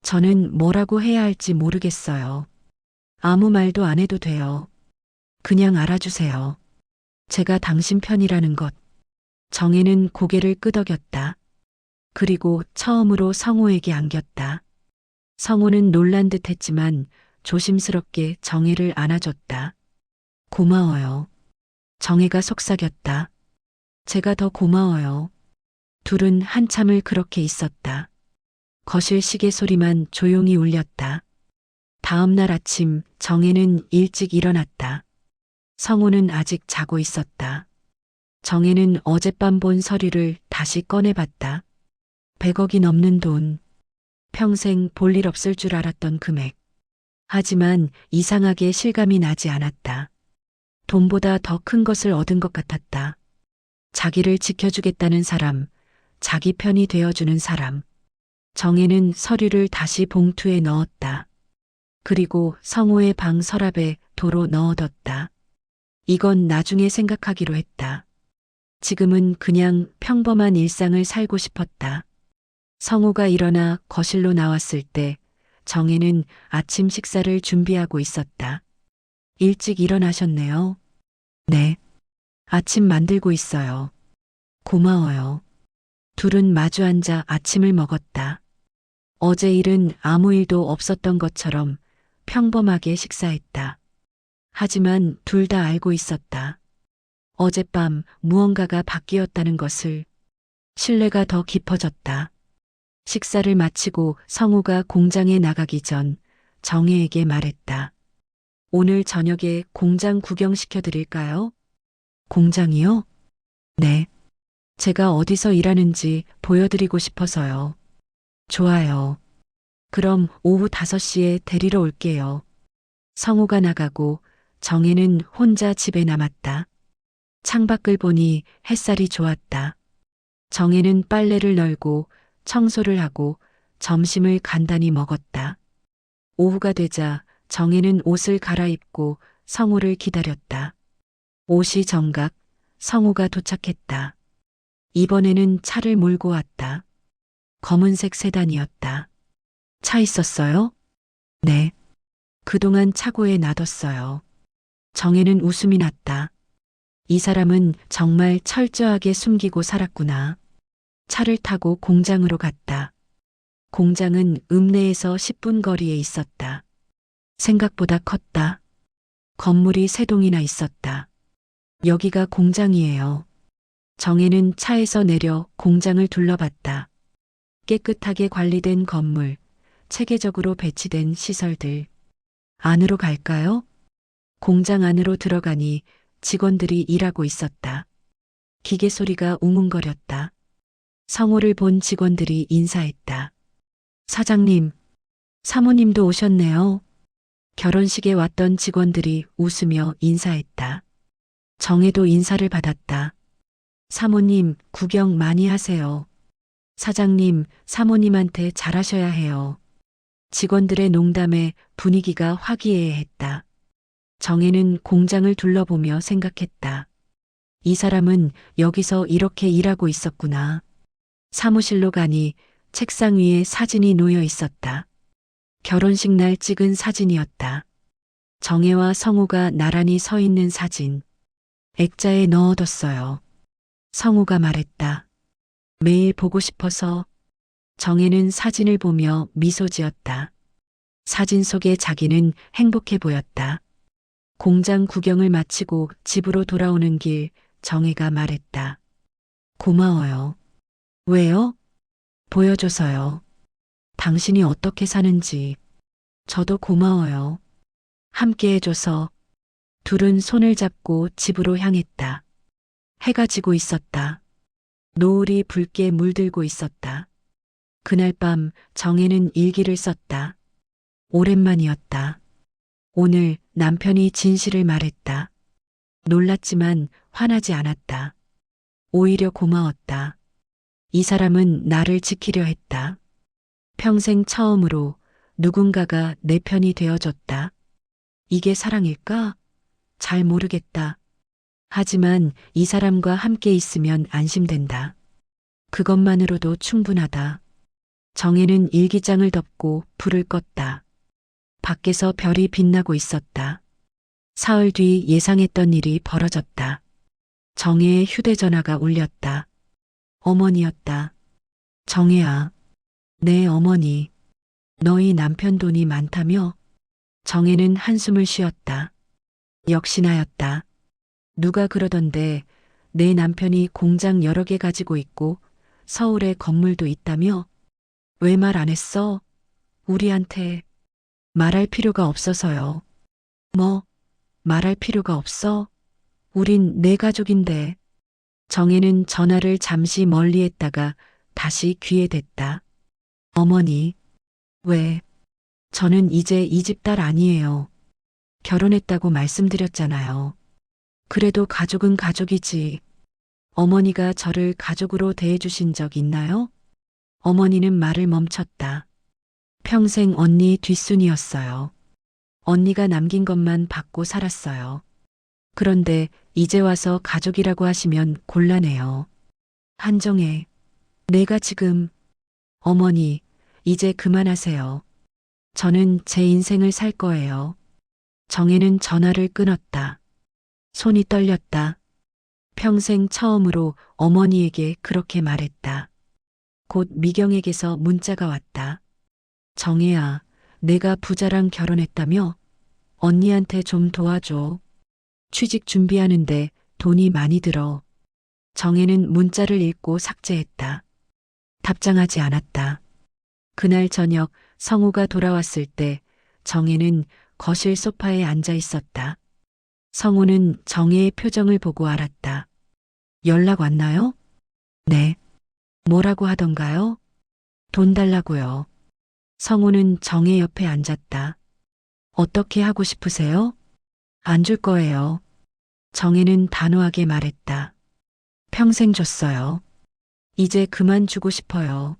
저는 뭐라고 해야 할지 모르겠어요. 아무 말도 안 해도 돼요. 그냥 알아주세요. 제가 당신 편이라는 것. 정혜는 고개를 끄덕였다. 그리고 처음으로 성우에게 안겼다. 성우는 놀란 듯 했지만 조심스럽게 정혜를 안아줬다. 고마워요. 정혜가 속삭였다. 제가 더 고마워요. 둘은 한참을 그렇게 있었다. 거실 시계 소리만 조용히 울렸다. 다음 날 아침 정혜는 일찍 일어났다. 성우는 아직 자고 있었다. 정혜는 어젯밤 본 서류를 다시 꺼내봤다. 100억이 넘는 돈. 평생 볼 일 없을 줄 알았던 금액. 하지만 이상하게 실감이 나지 않았다. 돈보다 더 큰 것을 얻은 것 같았다. 자기를 지켜주겠다는 사람, 자기 편이 되어주는 사람. 정혜는 서류를 다시 봉투에 넣었다. 그리고 성우의 방 서랍에 도로 넣어뒀다. 이건 나중에 생각하기로 했다. 지금은 그냥 평범한 일상을 살고 싶었다. 성우가 일어나 거실로 나왔을 때 정혜는 아침 식사를 준비하고 있었다. 일찍 일어나셨네요. 네. 아침 만들고 있어요. 고마워요. 둘은 마주 앉아 아침을 먹었다. 어제 일은 아무 일도 없었던 것처럼 평범하게 식사했다. 하지만 둘 다 알고 있었다. 어젯밤 무언가가 바뀌었다는 것을. 신뢰가 더 깊어졌다. 식사를 마치고 성우가 공장에 나가기 전 정혜에게 말했다. 오늘 저녁에 공장 구경시켜 드릴까요? 공장이요? 네. 제가 어디서 일하는지 보여드리고 싶어서요. 좋아요. 그럼 오후 5시에 데리러 올게요. 성우가 나가고 정혜는 혼자 집에 남았다. 창밖을 보니 햇살이 좋았다. 정혜는 빨래를 널고 청소를 하고 점심을 간단히 먹었다. 오후가 되자 정혜는 옷을 갈아입고 성우를 기다렸다. 옷이 정각, 성우가 도착했다. 이번에는 차를 몰고 왔다. 검은색 세단이었다. 차 있었어요? 네. 그동안 차고에 놔뒀어요. 정혜는 웃음이 났다. 이 사람은 정말 철저하게 숨기고 살았구나. 차를 타고 공장으로 갔다. 공장은 읍내에서 10분 거리에 있었다. 생각보다 컸다. 건물이 3동이나 있었다. 여기가 공장이에요. 정혜는 차에서 내려 공장을 둘러봤다. 깨끗하게 관리된 건물, 체계적으로 배치된 시설들. 안으로 갈까요? 공장 안으로 들어가니 직원들이 일하고 있었다. 기계 소리가 웅웅거렸다. 성우를 본 직원들이 인사했다. 사장님, 사모님도 오셨네요. 결혼식에 왔던 직원들이 웃으며 인사했다. 정혜도 인사를 받았다. 사모님, 구경 많이 하세요. 사장님, 사모님한테 잘하셔야 해요. 직원들의 농담에 분위기가 화기애애했다. 정혜는 공장을 둘러보며 생각했다. 이 사람은 여기서 이렇게 일하고 있었구나. 사무실로 가니 책상 위에 사진이 놓여 있었다. 결혼식 날 찍은 사진이었다. 정혜와 성우가 나란히 서 있는 사진. 액자에 넣어뒀어요. 성우가 말했다. 매일 보고 싶어서. 정혜는 사진을 보며 미소 지었다. 사진 속의 자기는 행복해 보였다. 공장 구경을 마치고 집으로 돌아오는 길 정혜가 말했다. 고마워요. 왜요? 보여줘서요. 당신이 어떻게 사는지. 저도 고마워요. 함께 해줘서. 둘은 손을 잡고 집으로 향했다. 해가 지고 있었다. 노을이 붉게 물들고 있었다. 그날 밤 정혜는 일기를 썼다. 오랜만이었다. 오늘 남편이 진실을 말했다. 놀랐지만 화나지 않았다. 오히려 고마웠다. 이 사람은 나를 지키려 했다. 평생 처음으로 누군가가 내 편이 되어줬다. 이게 사랑일까? 잘 모르겠다. 하지만 이 사람과 함께 있으면 안심된다. 그것만으로도 충분하다. 정혜는 일기장을 덮고 불을 껐다. 밖에서 별이 빛나고 있었다. 사흘 뒤 예상했던 일이 벌어졌다. 정혜의 휴대전화가 울렸다. 어머니였다. 정혜야, 내 어머니. 너희 남편 돈이 많다며? 정혜는 한숨을 쉬었다. 역시나였다. 누가 그러던데 내 남편이 공장 여러 개 가지고 있고 서울에 건물도 있다며? 왜 말 안 했어? 우리한테. 말할 필요가 없어서요. 뭐, 말할 필요가 없어? 우린 내 가족인데. 정혜는 전화를 잠시 멀리 했다가 다시 귀에 댔다. 어머니, 왜? 저는 이제 이 집 딸 아니에요. 결혼했다고 말씀드렸잖아요. 그래도 가족은 가족이지. 어머니가 저를 가족으로 대해주신 적 있나요? 어머니는 말을 멈췄다. 평생 언니 뒷순이었어요. 언니가 남긴 것만 받고 살았어요. 그런데 이제 와서 가족이라고 하시면 곤란해요. 한정혜, 내가 지금. 어머니, 이제 그만하세요. 저는 제 인생을 살 거예요. 정혜는 전화를 끊었다. 손이 떨렸다. 평생 처음으로 어머니에게 그렇게 말했다. 곧 미경에게서 문자가 왔다. 정혜야, 내가 부자랑 결혼했다며? 언니한테 좀 도와줘. 취직 준비하는데 돈이 많이 들어. 정혜는 문자를 읽고 삭제했다. 답장하지 않았다. 그날 저녁 성우가 돌아왔을 때 정혜는 거실 소파에 앉아 있었다. 성우는 정혜의 표정을 보고 알았다. 연락 왔나요? 네. 뭐라고 하던가요? 돈 달라고요. 성우는 정혜 옆에 앉았다. 어떻게 하고 싶으세요? 안 줄 거예요. 정혜는 단호하게 말했다. 평생 줬어요. 이제 그만 주고 싶어요.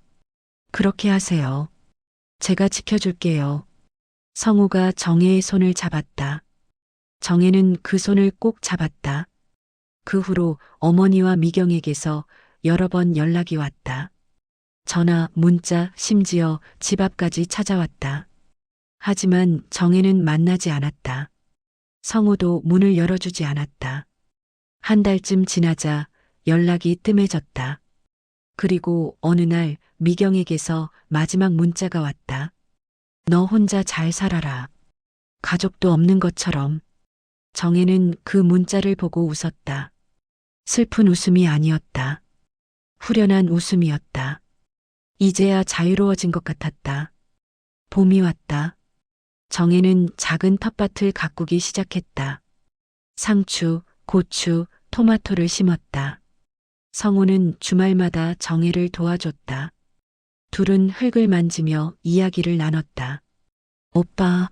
그렇게 하세요. 제가 지켜줄게요. 성우가 정혜의 손을 잡았다. 정혜는 그 손을 꼭 잡았다. 그 후로 어머니와 미경에게서 여러 번 연락이 왔다. 전화, 문자, 심지어 집 앞까지 찾아왔다. 하지만 정혜는 만나지 않았다. 성우도 문을 열어주지 않았다. 한 달쯤 지나자 연락이 뜸해졌다. 그리고 어느 날 미경에게서 마지막 문자가 왔다. 너 혼자 잘 살아라. 가족도 없는 것처럼. 정혜는 그 문자를 보고 웃었다. 슬픈 웃음이 아니었다. 후련한 웃음이었다. 이제야 자유로워진 것 같았다. 봄이 왔다. 정혜는 작은 텃밭을 가꾸기 시작했다. 상추, 고추, 토마토를 심었다. 성우는 주말마다 정혜를 도와줬다. 둘은 흙을 만지며 이야기를 나눴다. 오빠,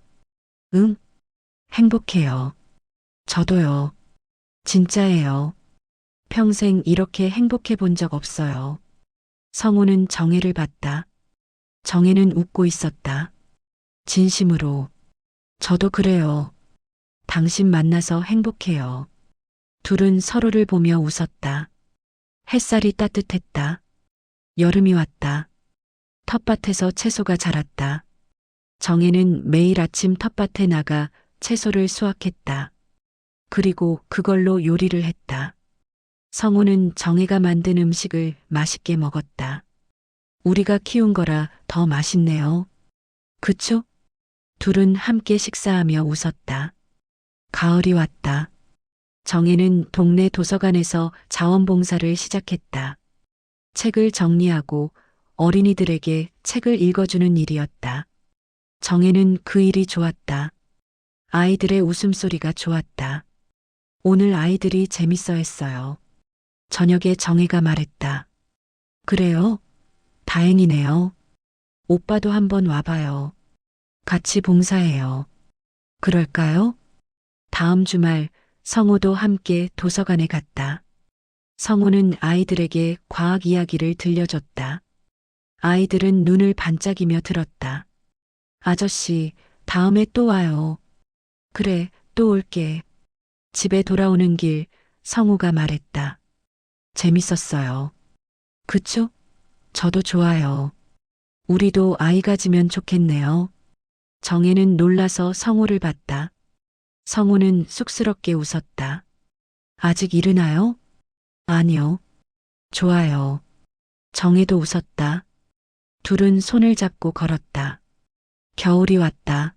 응? 행복해요. 저도요. 진짜예요. 평생 이렇게 행복해 본 적 없어요. 성우는 정혜를 봤다. 정혜는 웃고 있었다. 진심으로. 저도 그래요. 당신 만나서 행복해요. 둘은 서로를 보며 웃었다. 햇살이 따뜻했다. 여름이 왔다. 텃밭에서 채소가 자랐다. 정혜는 매일 아침 텃밭에 나가 채소를 수확했다. 그리고 그걸로 요리를 했다. 성우는 정혜가 만든 음식을 맛있게 먹었다. 우리가 키운 거라 더 맛있네요. 그쵸? 둘은 함께 식사하며 웃었다. 가을이 왔다. 정혜는 동네 도서관에서 자원봉사를 시작했다. 책을 정리하고 어린이들에게 책을 읽어주는 일이었다. 정혜는 그 일이 좋았다. 아이들의 웃음소리가 좋았다. 오늘 아이들이 재밌어 했어요. 저녁에 정혜가 말했다. 그래요? 다행이네요. 오빠도 한번 와봐요. 같이 봉사해요. 그럴까요? 다음 주말 성우도 함께 도서관에 갔다. 성우는 아이들에게 과학 이야기를 들려줬다. 아이들은 눈을 반짝이며 들었다. 아저씨, 다음에 또 와요. 그래, 또 올게. 집에 돌아오는 길 성우가 말했다. 재밌었어요. 그쵸? 저도 좋아요. 우리도 아이 가지면 좋겠네요. 정혜는 놀라서 성우를 봤다. 성우는 쑥스럽게 웃었다. 아직 이르나요? 아니요. 좋아요. 정혜도 웃었다. 둘은 손을 잡고 걸었다. 겨울이 왔다.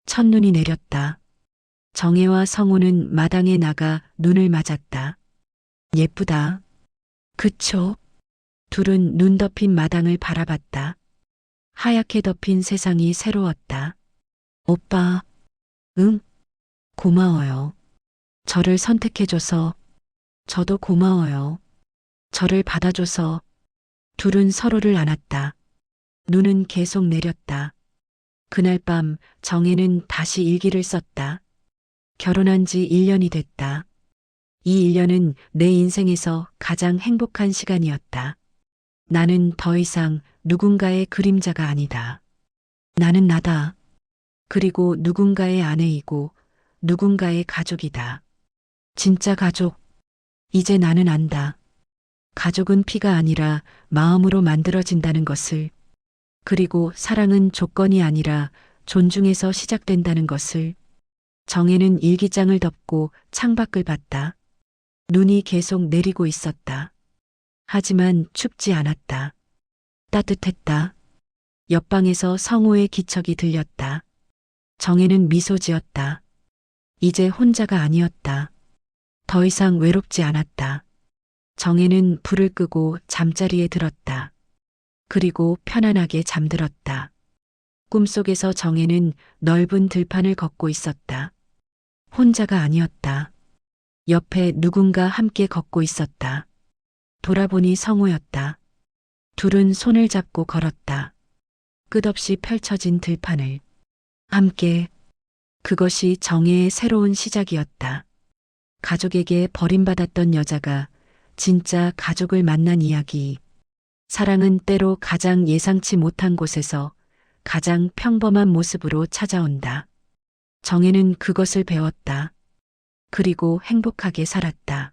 첫눈이 내렸다. 정혜와 성우는 마당에 나가 눈을 맞았다. 예쁘다. 그쵸? 둘은 눈 덮인 마당을 바라봤다. 하얗게 덮인 세상이 새로웠다. 오빠, 응? 고마워요. 저를 선택해줘서. 저도 고마워요. 저를 받아줘서. 둘은 서로를 안았다. 눈은 계속 내렸다. 그날 밤 정혜는 다시 일기를 썼다. 결혼한 지 1년이 됐다. 이 1년은 내 인생에서 가장 행복한 시간이었다. 나는 더 이상 누군가의 그림자가 아니다. 나는 나다. 그리고 누군가의 아내이고 누군가의 가족이다. 진짜 가족. 이제 나는 안다. 가족은 피가 아니라 마음으로 만들어진다는 것을. 그리고 사랑은 조건이 아니라 존중에서 시작된다는 것을. 정혜는 일기장을 덮고 창밖을 봤다. 눈이 계속 내리고 있었다. 하지만 춥지 않았다. 따뜻했다. 옆방에서 성우의 기척이 들렸다. 정혜는 미소 지었다. 이제 혼자가 아니었다. 더 이상 외롭지 않았다. 정혜는 불을 끄고 잠자리에 들었다. 그리고 편안하게 잠들었다. 꿈속에서 정혜는 넓은 들판을 걷고 있었다. 혼자가 아니었다. 옆에 누군가 함께 걷고 있었다. 돌아보니 성우였다. 둘은 손을 잡고 걸었다. 끝없이 펼쳐진 들판을. 함께. 그것이 정혜의 새로운 시작이었다. 가족에게 버림받았던 여자가 진짜 가족을 만난 이야기. 사랑은 때로 가장 예상치 못한 곳에서 가장 평범한 모습으로 찾아온다. 정혜는 그것을 배웠다. 그리고 행복하게 살았다.